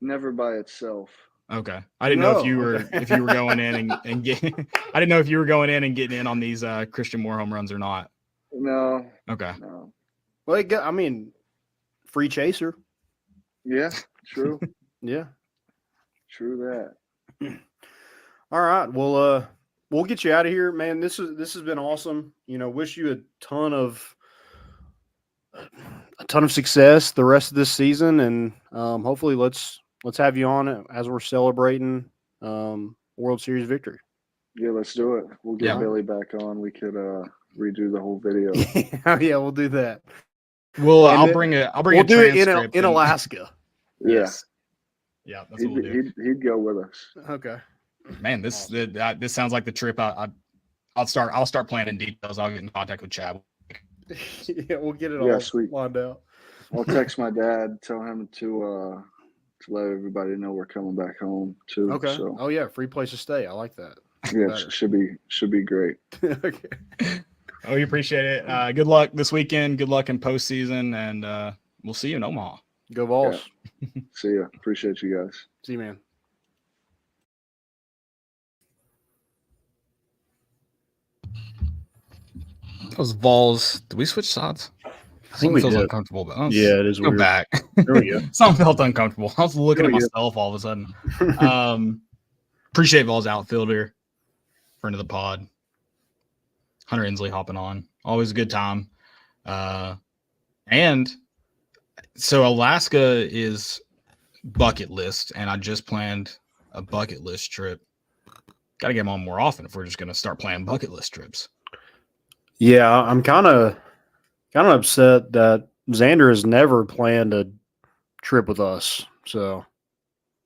[SPEAKER 7] Never by itself.
[SPEAKER 5] Okay. I didn't know if you were going in and getting I didn't know if you were going in and getting in on these Christian Moore home runs or not.
[SPEAKER 7] No.
[SPEAKER 5] Okay.
[SPEAKER 7] No.
[SPEAKER 6] Well, I mean, free chaser.
[SPEAKER 7] Yeah, true.
[SPEAKER 6] Yeah.
[SPEAKER 7] True that.
[SPEAKER 6] All right. Well, we'll get you out of here, man. This has been awesome. Wish you a ton of success the rest of this season, and hopefully let's have you on as we're celebrating World Series victory.
[SPEAKER 7] Yeah, let's do it. We'll get Billy back on. We could redo the whole video.
[SPEAKER 6] Yeah, we'll do that.
[SPEAKER 5] Well, I'll bring a transcript.
[SPEAKER 6] It in Alaska.
[SPEAKER 7] Yes.
[SPEAKER 5] Yeah, that's what we'll do.
[SPEAKER 7] He'd go with us.
[SPEAKER 6] Okay.
[SPEAKER 5] Man, this sounds like the trip. I'll start planning details. I'll get in contact with Chad.
[SPEAKER 6] Yeah, we'll get it all
[SPEAKER 7] sweet.
[SPEAKER 6] lined out.
[SPEAKER 7] I'll text my dad, tell him to let everybody know we're coming back home too.
[SPEAKER 6] Okay.
[SPEAKER 7] So.
[SPEAKER 6] Oh yeah, free place to stay. I like that.
[SPEAKER 7] Yeah, should be great.
[SPEAKER 6] Okay.
[SPEAKER 5] Oh, we appreciate it. Good luck this weekend. Good luck in postseason, and we'll see you in Omaha.
[SPEAKER 6] Go Vols.
[SPEAKER 7] Yeah. See ya. Appreciate you guys.
[SPEAKER 6] See you, man.
[SPEAKER 5] Those Vols. Did we switch sides?
[SPEAKER 6] I think we
[SPEAKER 5] feels
[SPEAKER 6] did.
[SPEAKER 5] uncomfortable. But
[SPEAKER 6] Yeah, it is
[SPEAKER 5] go
[SPEAKER 6] weird.
[SPEAKER 5] back.
[SPEAKER 6] There we go.
[SPEAKER 5] Something felt uncomfortable. I was looking
[SPEAKER 6] There
[SPEAKER 5] at
[SPEAKER 6] we go.
[SPEAKER 5] myself all of a sudden. Appreciate Vols outfielder, friend of the pod, Hunter Ensley hopping on. Always a good time. And so Alaska is bucket list, and I just planned a bucket list trip. Got to get them on more often if we're just going to start playing bucket list trips.
[SPEAKER 6] Yeah, I'm kind of upset that Xander has never planned a trip with us. So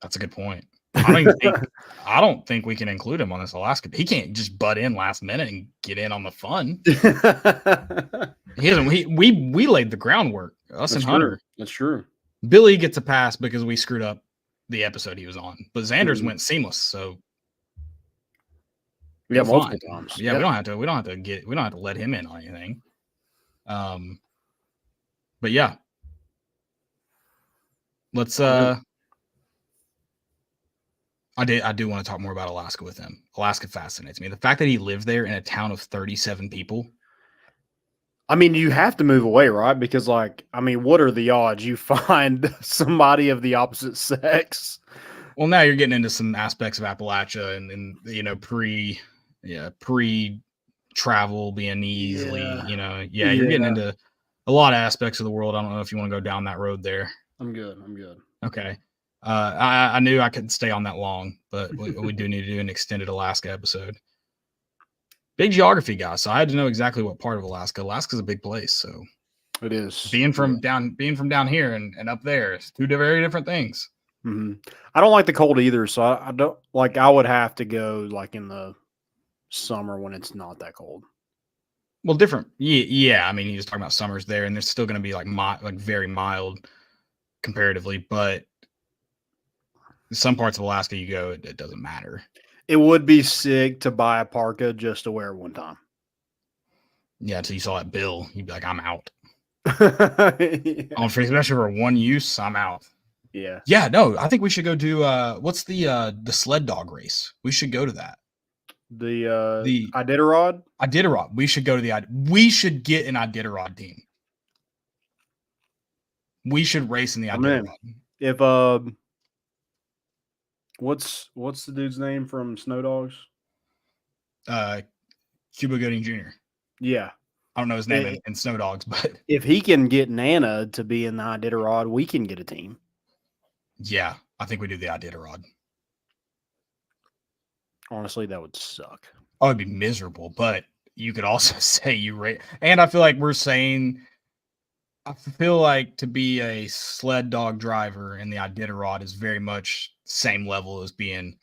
[SPEAKER 5] that's a good point. I don't think we can include him on this Alaska. He can't just butt in last minute and get in on the fun. He doesn't. We laid the groundwork. Us and Hunter.
[SPEAKER 6] That's true.
[SPEAKER 5] Billy gets a pass because we screwed up the episode he was on, but Xander's went seamless. So
[SPEAKER 6] yeah, multiple times.
[SPEAKER 5] Yeah, we don't have to let him in on anything. But yeah, let's. I do want to talk more about Alaska with him. Alaska fascinates me. The fact that he lived there in a town of 37 people.
[SPEAKER 6] I mean, you have to move away, right? Because, like, I mean, what are the odds you find somebody of the opposite sex?
[SPEAKER 5] Well, now you're getting into some aspects of Appalachia and you know, pre-travel being easily, you're getting into a lot of aspects of the world. I don't know if you want to go down that road there.
[SPEAKER 6] I'm good.
[SPEAKER 5] Okay. I knew I couldn't stay on that long, but we do need to do an extended Alaska episode. Big geography guy, so I had to know exactly what part of Alaska. Alaska's a big place, so
[SPEAKER 6] it is.
[SPEAKER 5] Being from down here and up there, it's two very different things.
[SPEAKER 6] Mm-hmm. I don't like the cold either, so I don't like. I would have to go like in the summer when it's not that cold.
[SPEAKER 5] Well, different. Yeah. I mean, he was talking about summers there, and they're still going to be like very mild comparatively, but some parts of Alaska you go, it doesn't matter.
[SPEAKER 6] It would be sick to buy a parka just to wear one time.
[SPEAKER 5] Yeah, until you saw that bill, you'd be like, I'm out.
[SPEAKER 6] Yeah.
[SPEAKER 5] Especially for one use, I'm out.
[SPEAKER 6] Yeah.
[SPEAKER 5] Yeah, no, I think we should go do what's the sled dog race? We should go to that.
[SPEAKER 6] The Iditarod?
[SPEAKER 5] Iditarod. We should go to we should get an Iditarod team. We should race in the Iditarod.
[SPEAKER 6] If what's the dude's name from Snow Dogs?
[SPEAKER 5] Cuba Gooding Jr.
[SPEAKER 6] Yeah.
[SPEAKER 5] I don't know his name in Snow Dogs, but
[SPEAKER 6] if he can get Nana to be in the Iditarod, we can get a team.
[SPEAKER 5] Yeah, I think we do the Iditarod.
[SPEAKER 6] Honestly, that would suck.
[SPEAKER 5] Oh, it'd be miserable, but you could also say you rate. And I feel like I feel like to be a sled dog driver in the Iditarod is very much same level as being,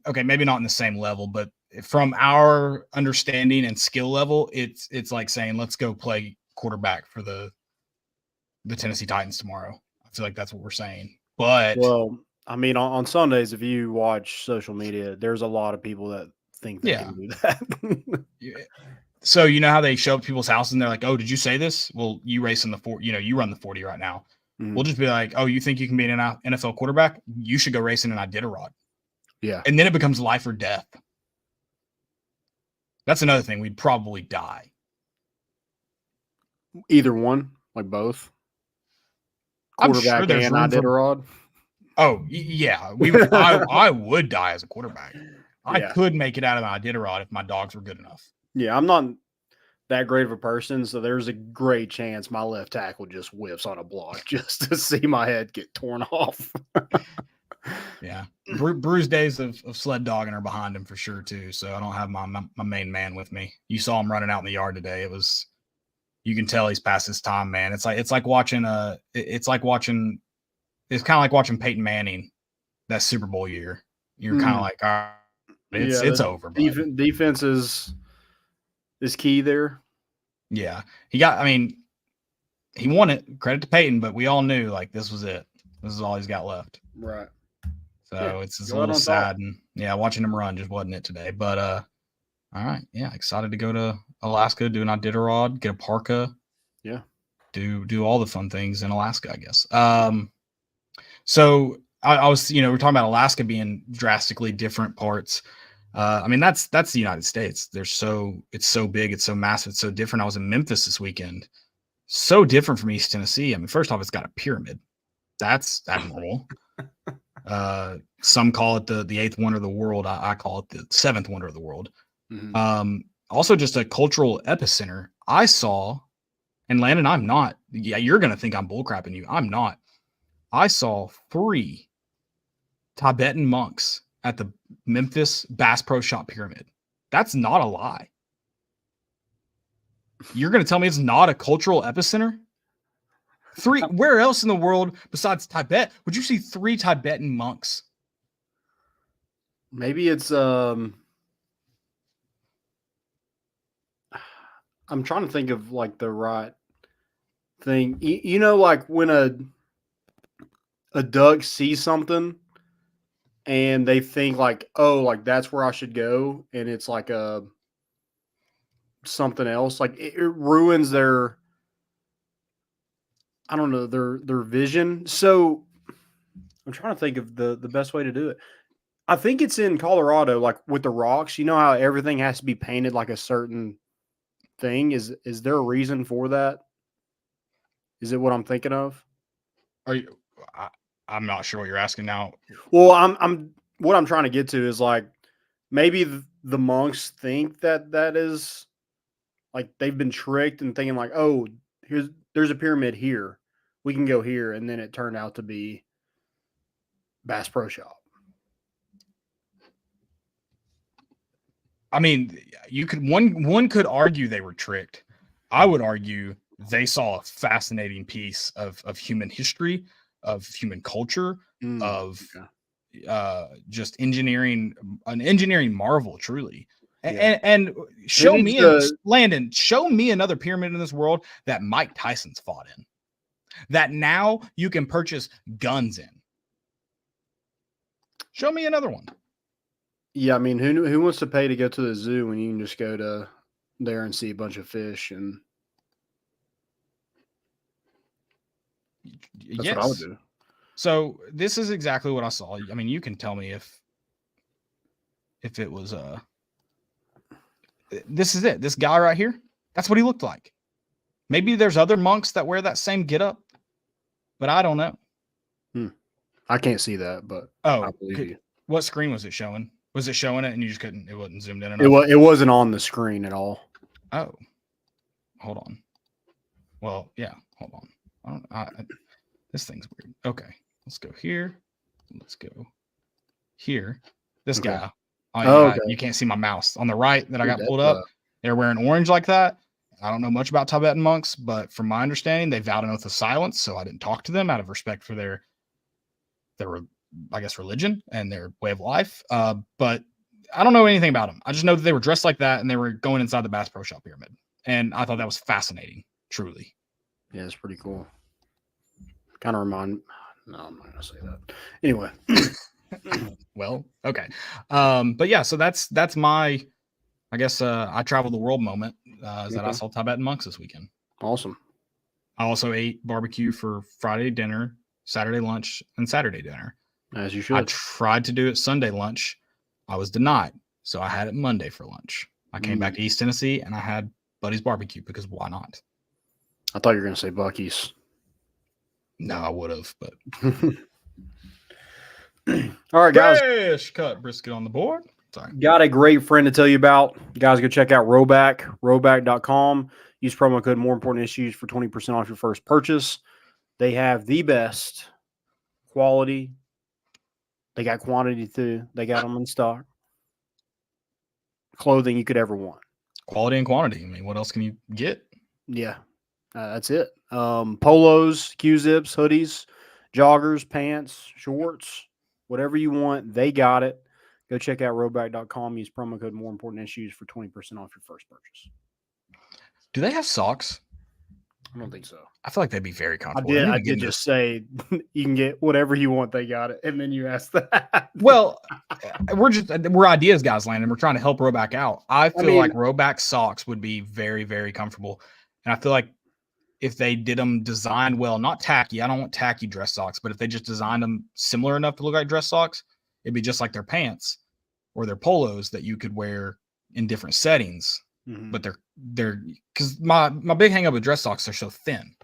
[SPEAKER 5] okay, maybe not in the same level, but from our understanding and skill level, it's like saying, let's go play quarterback for the Tennessee Titans tomorrow. I feel like that's what we're saying. But
[SPEAKER 6] well, I mean, on Sundays, if you watch social media, there's a lot of people that think they can do that.
[SPEAKER 5] So you know how they show up to people's houses and they're like, "Oh, did you say this? Well, you race in the 40. You run the 40 right now." Mm-hmm. We'll just be like, "Oh, you think you can be an NFL quarterback? You should go racing in Iditarod."
[SPEAKER 6] Yeah,
[SPEAKER 5] and then it becomes life or death. That's another thing. We'd probably die.
[SPEAKER 6] Either one, like both. Quarterback
[SPEAKER 5] sure
[SPEAKER 6] and Iditarod.
[SPEAKER 5] Oh yeah, I would die as a quarterback. I could make it out of my Iditarod if my dogs were good enough.
[SPEAKER 6] Yeah, I'm not that great of a person, so there's a great chance my left tackle just whiffs on a block just to see my head get torn off.
[SPEAKER 5] Yeah, bruised days of sled dogging are behind him for sure too. So I don't have my main man with me. You saw him running out in the yard today. You can tell he's past his time, man. It's kind of like watching Peyton Manning that Super Bowl year. You're kind of like, all right, it's over.
[SPEAKER 6] Defense is key there.
[SPEAKER 5] Yeah, he won it. Credit to Peyton, but we all knew like this was it. This is all he's got left.
[SPEAKER 6] Right.
[SPEAKER 5] So it's a little sad, and watching him run just wasn't it today. But all right, excited to go to Alaska, do an Iditarod, get a parka.
[SPEAKER 6] Yeah.
[SPEAKER 5] do all the fun things in Alaska, I guess. So I was, we're talking about Alaska being drastically different parts. I mean, that's the United States. It's so big, it's so massive, it's so different. I was in Memphis this weekend. So different from East Tennessee. I mean, first off, it's got a pyramid. That's abnormal. Some call it the eighth wonder of the world. I call it the seventh wonder of the world. Mm-hmm. Also just a cultural epicenter. I saw, and Landon, I'm not, you're going to think I'm bullcrapping you. I'm not. I saw 3 Tibetan monks at the Memphis Bass Pro Shop Pyramid. That's not a lie. You're going to tell me it's not a cultural epicenter? 3, where else in the world besides Tibet would you see 3 Tibetan monks?
[SPEAKER 6] Maybe it's I'm trying to think of like the right thing. Like when a duck sees something and they think like, oh, like that's where I should go, and it's like something else. Like it ruins their, I don't know, their vision. So I'm trying to think of the best way to do it. I think it's in Colorado, like with the rocks. You know how everything has to be painted like a certain thing? Is there a reason for that? Is it what I'm thinking of?
[SPEAKER 5] Are you? I'm not sure what you're asking now.
[SPEAKER 6] Well, what I'm trying to get to is like maybe the monks think that is like they've been tricked and thinking like, oh, there's a pyramid here, we can go here, and then it turned out to be Bass Pro Shop.
[SPEAKER 5] I mean, one could argue they were tricked. I would argue they saw a fascinating piece of human history, of human culture, just engineering, an engineering marvel, truly. Yeah. And show me, Landon, show me another pyramid in this world that Mike Tyson's fought in, that now you can purchase guns in. Show me another one.
[SPEAKER 6] Yeah, I mean, who wants to pay to go to the zoo when you can just go to there and see a bunch of fish? And that's what I would do.
[SPEAKER 5] So this is exactly what I saw. I mean, you can tell me if it was this is it. This guy right here, that's what he looked like. Maybe there's other monks that wear that same getup, but I don't know.
[SPEAKER 6] I can't see that, but
[SPEAKER 5] I
[SPEAKER 6] believe you.
[SPEAKER 5] What screen was it showing? Was it showing it and you just couldn't? It wasn't zoomed in enough.
[SPEAKER 6] It wasn't on the screen at all.
[SPEAKER 5] Oh, hold on. Well, yeah, hold on. This thing's weird. Okay, let's go here. Let's go here. This guy. Okay. You can't see my mouse on the right that I got pulled up. They're wearing orange like that. I don't know much about Tibetan monks, but from my understanding, they vowed an oath of silence, so I didn't talk to them out of respect for their I guess, religion and their way of life. But I don't know anything about them. I just know that they were dressed like that and they were going inside the Bass Pro Shop pyramid. And I thought that was fascinating, truly.
[SPEAKER 6] Yeah, it's pretty cool. Kind of no, I'm not going to say that. Anyway.
[SPEAKER 5] Well, okay. But yeah, so that's my, I guess, I traveled the world moment is that I saw Tibetan monks this weekend.
[SPEAKER 6] Awesome.
[SPEAKER 5] I also ate barbecue for Friday dinner, Saturday lunch, and Saturday dinner.
[SPEAKER 6] As you should.
[SPEAKER 5] I tried to do it Sunday lunch. I was denied. So I had it Monday for lunch. I came back to East Tennessee and I had Buddy's barbecue because why not?
[SPEAKER 6] I thought you were going to say Buc-ee's.
[SPEAKER 5] No, I would have, but.
[SPEAKER 6] All right, guys.
[SPEAKER 5] Fresh cut brisket on the board. Sorry.
[SPEAKER 6] Got a great friend to tell you about. Guys, go check out roback.com. Use promo code More Important Issues for 20% off your first purchase. They have the best quality. They got quantity too. They got them in stock. Clothing you could ever want.
[SPEAKER 5] Quality and quantity. I mean, what else can you get?
[SPEAKER 6] Yeah, that's it. Polos, Q-zips, hoodies, joggers, pants, shorts, whatever you want, they got it. Go check out roback.com. Use promo code More Important Issues for 20% off your first purchase.
[SPEAKER 5] Do they have socks?
[SPEAKER 6] I don't think so.
[SPEAKER 5] I feel like they'd be very comfortable.
[SPEAKER 6] I did just say you can get whatever you want. They got it, and then you asked that.
[SPEAKER 5] Well, we're ideas guys, Landon. We're trying to help Roback out. I feel like Roback socks would be very, very comfortable, and I feel like if they did them designed well, not tacky. I don't want tacky dress socks, but if they just designed them similar enough to look like dress socks, it'd be just like their pants or their polos that you could wear in different settings.
[SPEAKER 6] Mm-hmm.
[SPEAKER 5] But they're because my big hang up with dress socks, they're so thin.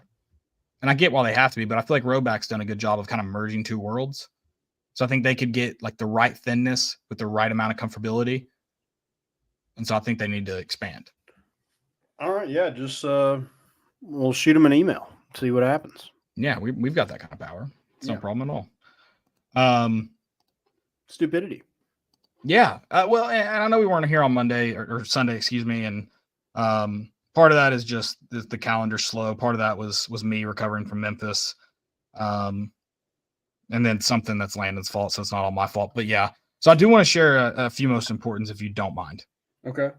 [SPEAKER 5] And I get why they have to be, but I feel like Roback's done a good job of kind of merging two worlds. So I think they could get like the right thinness with the right amount of comfortability. And so I think they need to expand.
[SPEAKER 6] All right. Yeah. Just we'll shoot them an email, see what happens.
[SPEAKER 5] Yeah, we've got that kind of power. It's no problem at all.
[SPEAKER 6] Stupidity.
[SPEAKER 5] Yeah. Well, and I know we weren't here on Monday or Sunday, excuse me. And part of that is just the calendar slow. Part of that was me recovering from Memphis. And then something that's Landon's fault, so it's not all my fault. But yeah, so I do want to share a few most importants if you don't mind.
[SPEAKER 6] Okay.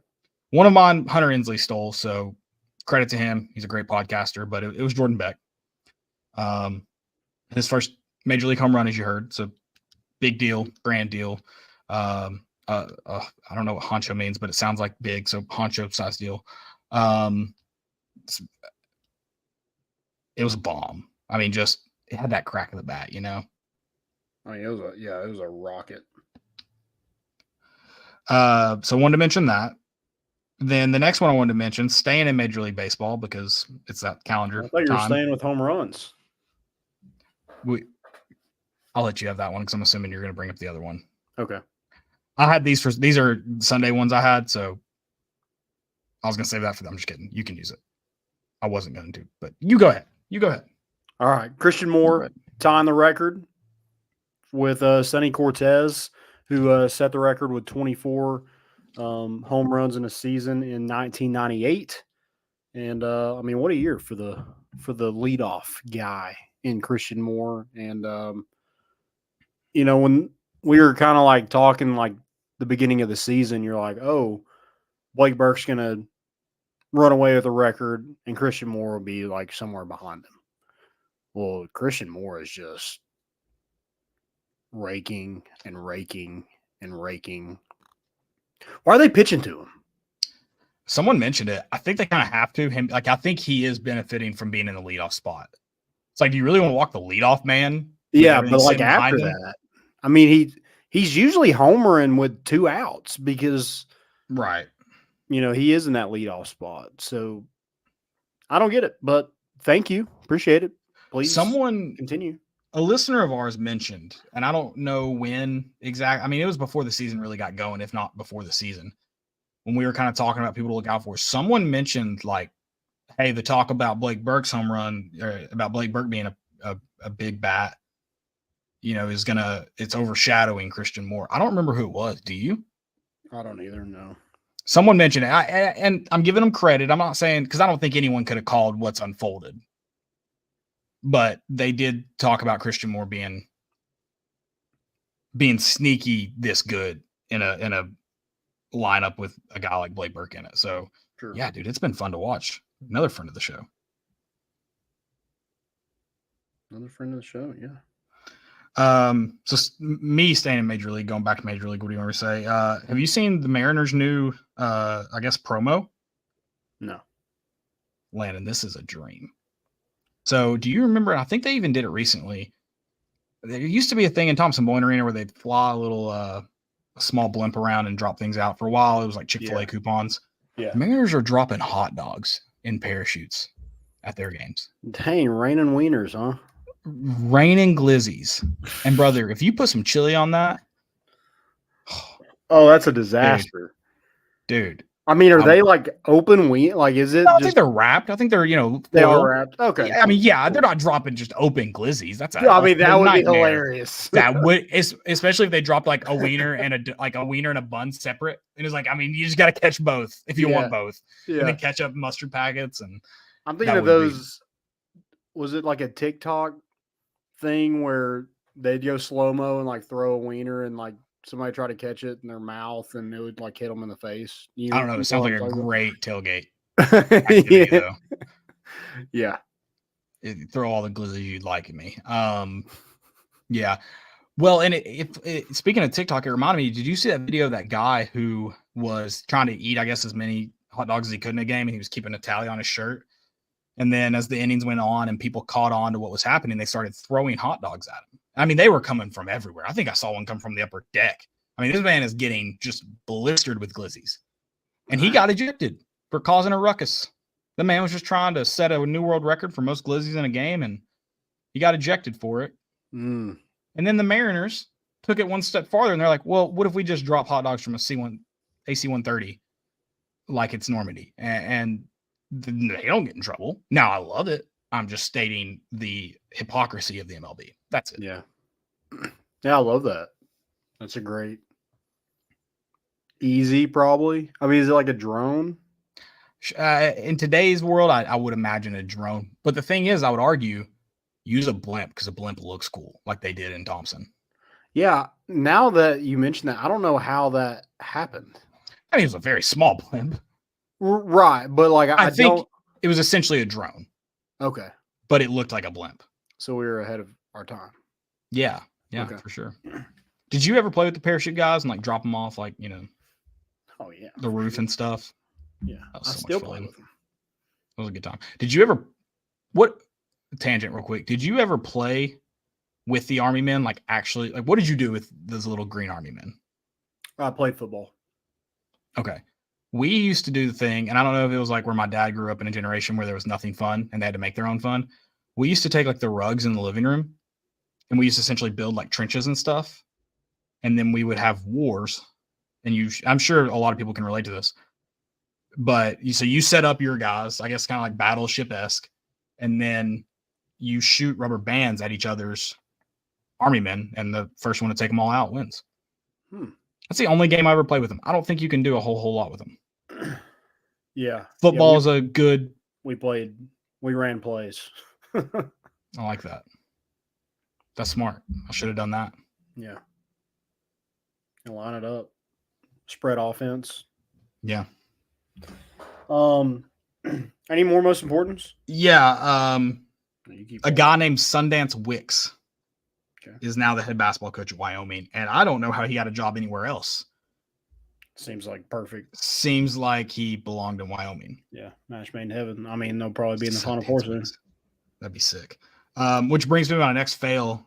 [SPEAKER 5] One of mine, Hunter Ensley stole, so credit to him. He's a great podcaster, but it was Jordan Beck. His first major league home run, as you heard. So big deal, grand deal. I don't know what honcho means, but it sounds like big. So honcho size deal. It was a bomb. I mean, just it had that crack of the bat, you know?
[SPEAKER 6] I mean, it was a rocket.
[SPEAKER 5] So I wanted to mention that. Then the next one I wanted to mention, staying in Major League Baseball because it's that calendar.
[SPEAKER 6] I thought you were staying with home runs.
[SPEAKER 5] I'll let you have that one because I'm assuming you're going to bring up the other one.
[SPEAKER 6] Okay.
[SPEAKER 5] I had these are Sunday ones I had, so I was going to save that for them. I'm just kidding. You can use it. I wasn't going to, but you go ahead.
[SPEAKER 6] All right. Christian Moore tying the record with Sonny Cortez, who set the record with 24 home runs in a season in 1998. And I mean, what a year for the leadoff guy in Christian Moore. And you know, when we were kind of like talking like the beginning of the season, you're like, oh, Blake Burke's gonna run away with the record, and Christian Moore will be like somewhere behind him. Well, Christian Moore is just raking and raking and raking. Why are they pitching to him?
[SPEAKER 5] Someone mentioned it. I think they kind of have to. I think he is benefiting from being in the leadoff spot. It's like, do you really want to walk the leadoff man?
[SPEAKER 6] Yeah, but like after that, I mean, he's usually homering with 2 outs because,
[SPEAKER 5] right?
[SPEAKER 6] You know, he is in that leadoff spot. So I don't get it, but thank you, appreciate it. Please,
[SPEAKER 5] someone
[SPEAKER 6] continue.
[SPEAKER 5] A listener of ours mentioned, and I don't know when exactly. I mean, it was before the season really got going, if not before the season, when we were kind of talking about people to look out for. Someone mentioned like, hey, the talk about Blake Burke's home run, or about Blake Burke being a big bat, you know, it's overshadowing Christian Moore. I don't remember who it was. Do you?
[SPEAKER 6] I don't either. No. Someone
[SPEAKER 5] mentioned it, and I'm giving them credit. I'm not saying, because I don't think anyone could have called what's unfolded. But they did talk about Christian Moore being sneaky this good in a lineup with a guy like Blake Burke in it. So, sure. Yeah, dude, it's been fun to watch. Another friend of the show.
[SPEAKER 6] Yeah.
[SPEAKER 5] So me staying in Major League, going back to Major League, what do you want to say? Have you seen the Mariners' new, I guess, promo?
[SPEAKER 6] No.
[SPEAKER 5] Landon, this is a dream. So do you remember, and I think they even did it recently, there used to be a thing in Thompson Boyne Arena where they'd fly a small blimp around and drop things out. For a while, it was like Chick-fil-A coupons.
[SPEAKER 6] Yeah.
[SPEAKER 5] The Mariners are dropping hot dogs in parachutes at their games.
[SPEAKER 6] Dang, raining wieners, huh?
[SPEAKER 5] Raining glizzies. And brother, if you put some chili on that.
[SPEAKER 6] Oh, that's a disaster.
[SPEAKER 5] Dude.
[SPEAKER 6] I mean, are they like open wheat? Like, is it?
[SPEAKER 5] No, I think they're wrapped. I think they're,
[SPEAKER 6] they are wrapped. Okay.
[SPEAKER 5] Yeah, I mean, yeah, they're not dropping just open glizzies. That's
[SPEAKER 6] that would be hilarious.
[SPEAKER 5] That would, especially if they dropped like a wiener and a bun separate. And it's like, I mean, you just got to catch both if you want both. Yeah. And then ketchup, mustard packets, and
[SPEAKER 6] I'm thinking of those. Was it like a TikTok thing where they'd go slow mo and like throw a wiener and like somebody try to catch it in their mouth and it would like hit them in the face?
[SPEAKER 5] I don't know. It sounds like a great tailgate.
[SPEAKER 6] Yeah. Yeah.
[SPEAKER 5] Throw all the glizzy you'd like at me. Yeah. Well, and speaking of TikTok, it reminded me, did you see that video of that guy who was trying to eat, I guess, as many hot dogs as he could in a game, and he was keeping a tally on his shirt? And then as the innings went on and people caught on to what was happening, they started throwing hot dogs at him. I mean, they were coming from everywhere. I think I saw one come from the upper deck. I mean, this man is getting just blistered with glizzies. And he got ejected for causing a ruckus. The man was just trying to set a new world record for most glizzies in a game, and he got ejected for it. And then the Mariners took it one step farther, and they're like, well, what if we just drop hot dogs from a AC-130 like it's Normandy? And they don't get in trouble. Now, I love it. I'm just stating the hypocrisy of the MLB. That's it.
[SPEAKER 6] Yeah. Yeah, I love that. That's a great. Easy, probably. I mean, is it like a drone?
[SPEAKER 5] In today's world, I would imagine a drone. But the thing is, I would argue, use a blimp because a blimp looks cool, like they did in Thompson.
[SPEAKER 6] Yeah. Now that you mention that, I don't know how that happened.
[SPEAKER 5] I mean, it was a very small blimp.
[SPEAKER 6] Right. But like, I
[SPEAKER 5] think it was essentially a drone.
[SPEAKER 6] Okay.
[SPEAKER 5] But it looked like a blimp.
[SPEAKER 6] So we were ahead of our time.
[SPEAKER 5] Yeah. Yeah,
[SPEAKER 6] okay.
[SPEAKER 5] For sure. Did you ever play with the parachute guys and like drop them off, like,
[SPEAKER 6] oh, yeah,
[SPEAKER 5] the roof and stuff?
[SPEAKER 6] Yeah.
[SPEAKER 5] That was
[SPEAKER 6] I
[SPEAKER 5] so
[SPEAKER 6] still
[SPEAKER 5] much
[SPEAKER 6] play
[SPEAKER 5] fun.
[SPEAKER 6] with them.
[SPEAKER 5] It was a good time. Did you ever, tangent real quick, did you ever play with the Army men? Like, actually, like, what did you do with those little green Army men?
[SPEAKER 6] I played football.
[SPEAKER 5] Okay. We used to do the thing, and I don't know if it was like where my dad grew up in a generation where there was nothing fun and they had to make their own fun. We used to take like the rugs in the living room and we used to essentially build like trenches and stuff. And then we would have wars. And I'm sure a lot of people can relate to this. But so you set up your guys, I guess kind of like Battleship-esque, and then you shoot rubber bands at each other's Army men, and the first one to take them all out wins. That's the only game I ever played with them. I don't think you can do a whole lot with them.
[SPEAKER 6] Yeah.
[SPEAKER 5] Football is a good.
[SPEAKER 6] We ran plays.
[SPEAKER 5] I like that. That's smart. I should have done that.
[SPEAKER 6] Yeah. And line it up. Spread offense.
[SPEAKER 5] Yeah.
[SPEAKER 6] Any more most importance?
[SPEAKER 5] Yeah. A guy named Sundance Wicks is now the head basketball coach at Wyoming, and I don't know how he got a job anywhere else.
[SPEAKER 6] Seems like perfect.
[SPEAKER 5] Seems like he belonged in Wyoming.
[SPEAKER 6] Yeah, match made in heaven. I mean, they'll probably be in the Final Four soon.
[SPEAKER 5] That'd be sick. Which brings me to my next fail,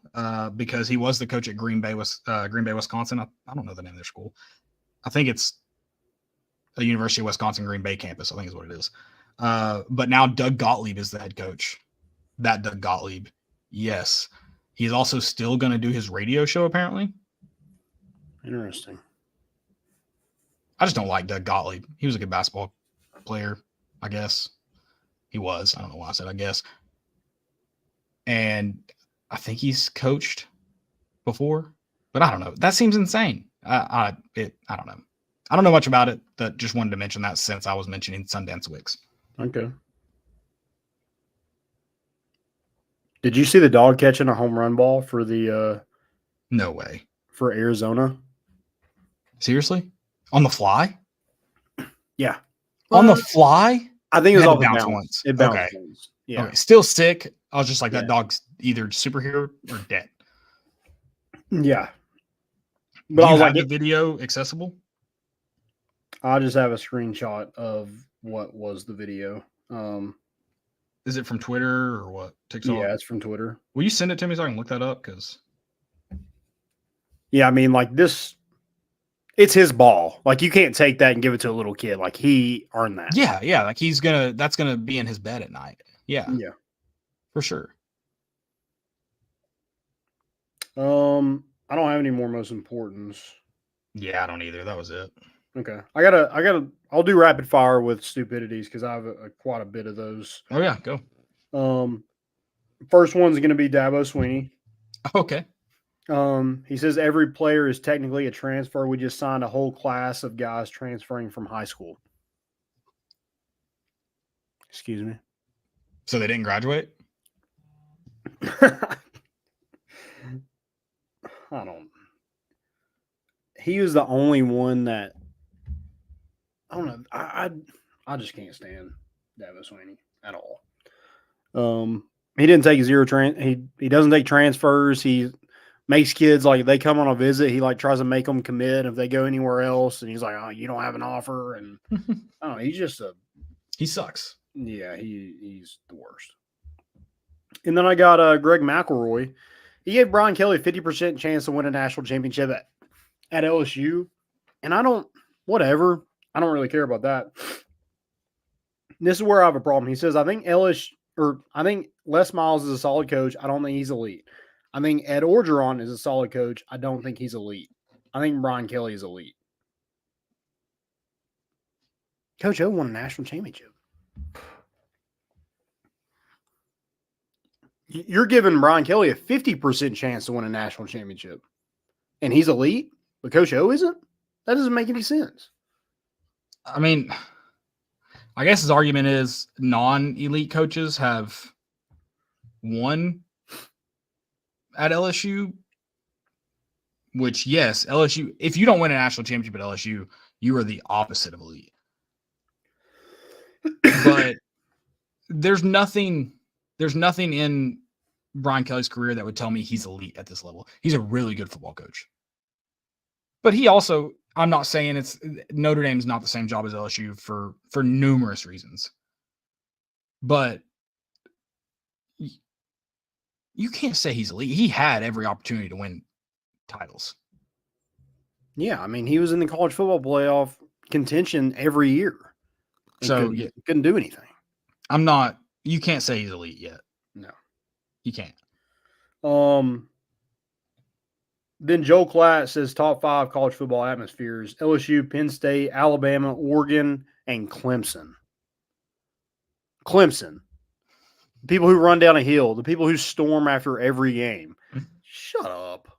[SPEAKER 5] because he was the coach at Green Bay, Wisconsin. I don't know the name of their school. I think it's a University of Wisconsin Green Bay campus. I think is what it is. But now Doug Gottlieb is the head coach. That Doug Gottlieb, yes. He's also still going to do his radio show, apparently.
[SPEAKER 6] Interesting.
[SPEAKER 5] I just don't like Doug Gottlieb. He was a good basketball player, I guess. He was. I don't know why I said I guess. And I think he's coached before, but I don't know. That seems insane. I don't know. I don't know much about it, but just wanted to mention that since I was mentioning Sundance Wicks.
[SPEAKER 6] Okay. Did you see the dog catching a home run ball for the
[SPEAKER 5] No way.
[SPEAKER 6] For Arizona?
[SPEAKER 5] Seriously? On the fly?
[SPEAKER 6] Yeah.
[SPEAKER 5] On the fly?
[SPEAKER 6] I think it was off the
[SPEAKER 5] bounce
[SPEAKER 6] bounce.
[SPEAKER 5] once.
[SPEAKER 6] It bounced
[SPEAKER 5] Okay.
[SPEAKER 6] once. Yeah.
[SPEAKER 5] Okay. Still sick. I was just like, that dog's either superhero or dead.
[SPEAKER 6] Yeah.
[SPEAKER 5] But
[SPEAKER 6] But I was
[SPEAKER 5] like,
[SPEAKER 6] like,
[SPEAKER 5] the video accessible?
[SPEAKER 6] I'll just have a screenshot of what was the video.
[SPEAKER 5] Is it from Twitter or what? TikTok?
[SPEAKER 6] Yeah, it's from Twitter.
[SPEAKER 5] Will you send it to me so I can look that up? Because
[SPEAKER 6] yeah, I mean, like this, it's his ball. Like you can't take that and give it to a little kid. Like he earned that.
[SPEAKER 5] yeah, like that's gonna be in his bed at night. Yeah, for sure.
[SPEAKER 6] I don't have any more most importance.
[SPEAKER 5] Yeah, I don't either. That was it.
[SPEAKER 6] Okay, I'll do rapid fire with stupidities because I have quite a bit of those.
[SPEAKER 5] Oh yeah, go.
[SPEAKER 6] First one's going to be Dabo Sweeney.
[SPEAKER 5] Okay.
[SPEAKER 6] He says every player is technically a transfer. We just signed a whole class of guys transferring from high school. Excuse me.
[SPEAKER 5] So they didn't graduate?
[SPEAKER 6] I don't. He was the only one that I don't know. I just can't stand Dabo Sweeney at all. He didn't take he doesn't take transfers. He makes kids like they come on a visit. He like tries to make them commit if they go anywhere else. And he's like, "Oh, you don't have an offer." And I don't know. He's just
[SPEAKER 5] he sucks.
[SPEAKER 6] Yeah, he's the worst. And then I got Greg McElroy. He gave Brian Kelly a 50% chance to win a national championship at LSU. And I don't really care about that. This is where I have a problem. He says, I think Les Miles is a solid coach. I don't think he's elite. I think Ed Orgeron is a solid coach. I don't think he's elite. I think Brian Kelly is elite. Coach O won a national championship. You're giving Brian Kelly a 50% chance to win a national championship. And he's elite, but Coach O isn't? That doesn't make any sense.
[SPEAKER 5] I mean, I guess his argument is non-elite coaches have won at LSU, which, yes, LSU, if you don't win a national championship at LSU, you are the opposite of elite. But there's nothing in Brian Kelly's career that would tell me he's elite at this level. He's a really good football coach. But he also, I'm not saying Notre Dame's not the same job as LSU for numerous reasons. But you can't say he's elite. He had every opportunity to win titles.
[SPEAKER 6] Yeah, I mean, he was in the college football playoff contention every year.
[SPEAKER 5] So
[SPEAKER 6] couldn't do anything.
[SPEAKER 5] You can't say he's elite yet.
[SPEAKER 6] No.
[SPEAKER 5] You can't.
[SPEAKER 6] Then Joe Klatt says top 5 college football atmospheres: LSU, Penn State, Alabama, Oregon, and Clemson. Clemson. The people who run down a hill, the people who storm after every game. Shut up.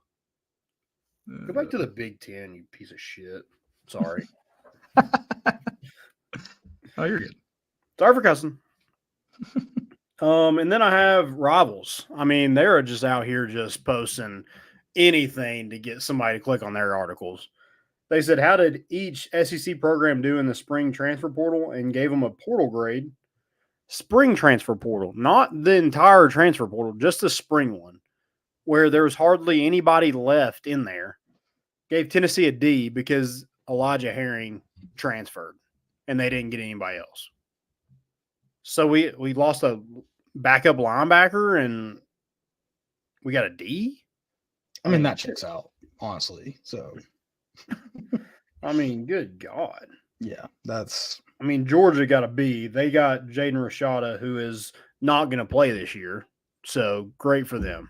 [SPEAKER 6] Go back to the Big Ten, you piece of shit. Sorry.
[SPEAKER 5] Oh, you're good.
[SPEAKER 6] Sorry for cussing. And then I have rivals. I mean, they're just out here just posting anything to get somebody to click on their articles. They said, how did each SEC program do in the spring transfer portal, and gave them a portal grade. Spring transfer portal, not the entire transfer portal, just the spring one, where there was hardly anybody left in there. Gave Tennessee a D because Elijah Herring transferred, and they didn't get anybody else. So we lost a backup linebacker, and we got a D?
[SPEAKER 5] I mean, that checks out, honestly. So,
[SPEAKER 6] I mean, good God.
[SPEAKER 5] Yeah,
[SPEAKER 6] I mean, Georgia got a B. They got Jaden Rashada, who is not going to play this year. So, great for them.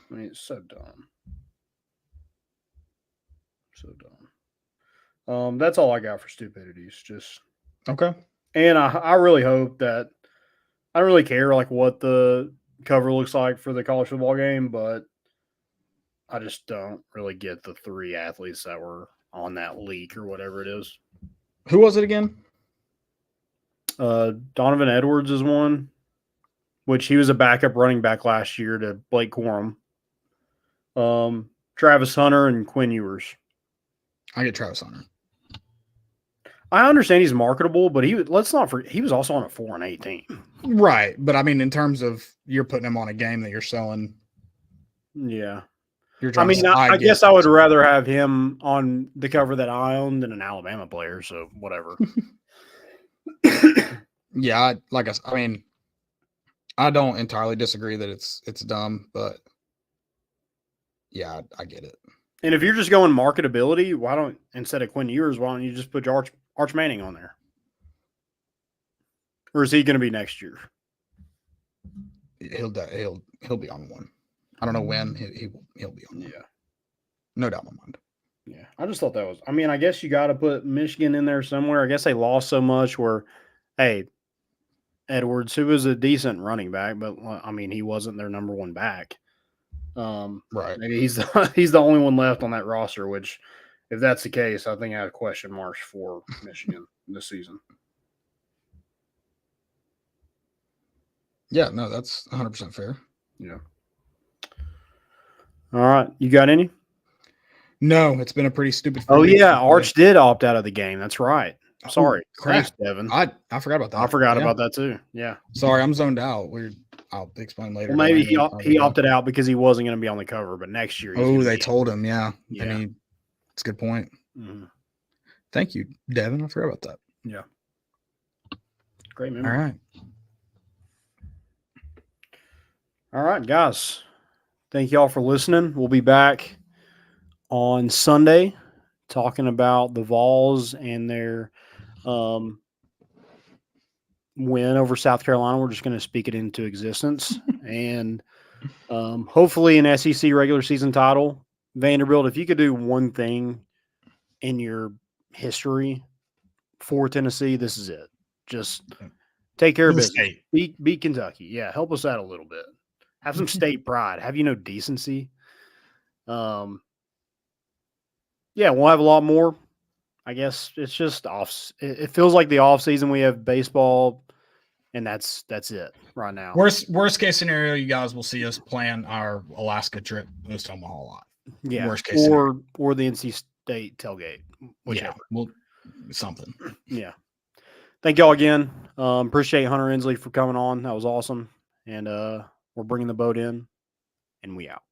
[SPEAKER 6] I mean, it's so dumb. So dumb. That's all I got for stupidities. Just
[SPEAKER 5] okay.
[SPEAKER 6] And I really hope that I don't really care like what the cover looks like for the college football game, but I just don't really get the 3 athletes that were on that leak or whatever it is.
[SPEAKER 5] Who was it again?
[SPEAKER 6] Donovan Edwards is one, which he was a backup running back last year to Blake Corum. Travis Hunter and Quinn Ewers.
[SPEAKER 5] I get Travis Hunter.
[SPEAKER 6] I understand he's marketable, but he was also on a 4-8 team.
[SPEAKER 5] Right. But I mean, in terms of you're putting him on a game that you're selling.
[SPEAKER 6] Yeah.
[SPEAKER 5] I
[SPEAKER 6] guess I would rather have him on the cover that I own than an Alabama player. So whatever.
[SPEAKER 5] Yeah. I don't entirely disagree that it's dumb, but yeah, I get it.
[SPEAKER 6] And if you're just going marketability, instead of Quinn Ewers, why don't you just put Arch Manning on there? Or is he going to be next year?
[SPEAKER 5] He'll be on one. I don't know when he'll be on one.
[SPEAKER 6] Yeah.
[SPEAKER 5] No doubt in my mind.
[SPEAKER 6] Yeah. I just thought that was, I guess you got to put Michigan in there somewhere. I guess they lost so much where, hey, Edwards, who was a decent running back, but he wasn't their number 1 back.
[SPEAKER 5] Right.
[SPEAKER 6] Maybe he's the only one left on that roster, which if that's the case, I think I have question marks for Michigan this season.
[SPEAKER 5] Yeah, no, that's 100% fair.
[SPEAKER 6] Yeah. All right. You got any?
[SPEAKER 5] No, it's been a pretty stupid.
[SPEAKER 6] Oh, yeah. Arch did opt out of the game. That's right. Sorry.
[SPEAKER 5] Crap.
[SPEAKER 6] Thanks, Devin.
[SPEAKER 5] I forgot about that.
[SPEAKER 6] I forgot about that too. Yeah.
[SPEAKER 5] Sorry, I'm zoned out. I'll explain later.
[SPEAKER 6] Well, maybe he opted out because he wasn't going to be on the cover, but next year.
[SPEAKER 5] They told him. Yeah. It's a good point.
[SPEAKER 6] Mm-hmm.
[SPEAKER 5] Thank you, Devin. I forgot about that.
[SPEAKER 6] Yeah. Great memory.
[SPEAKER 5] All right.
[SPEAKER 6] All right, guys. Thank y'all for listening. We'll be back on Sunday talking about the Vols and their win over South Carolina. We're just going to speak it into existence. And hopefully an SEC regular season title. Vanderbilt, if you could do one thing in your history for Tennessee, this is it. Just take care of business. Beat Kentucky. Yeah, help us out a little bit. Have some state pride. Have decency. Yeah, we'll have a lot more. I guess it's just off. It feels like the off season. We have baseball, and that's it right now.
[SPEAKER 5] Worst case scenario, you guys will see us plan our Alaska trip most Omaha a lot.
[SPEAKER 6] Yeah,
[SPEAKER 5] worst case scenario.
[SPEAKER 6] or the NC State tailgate, whichever.
[SPEAKER 5] Yeah, well, something.
[SPEAKER 6] Yeah. Thank y'all again. Appreciate Hunter Ensley for coming on. That was awesome. And we're bringing the boat in, and we out.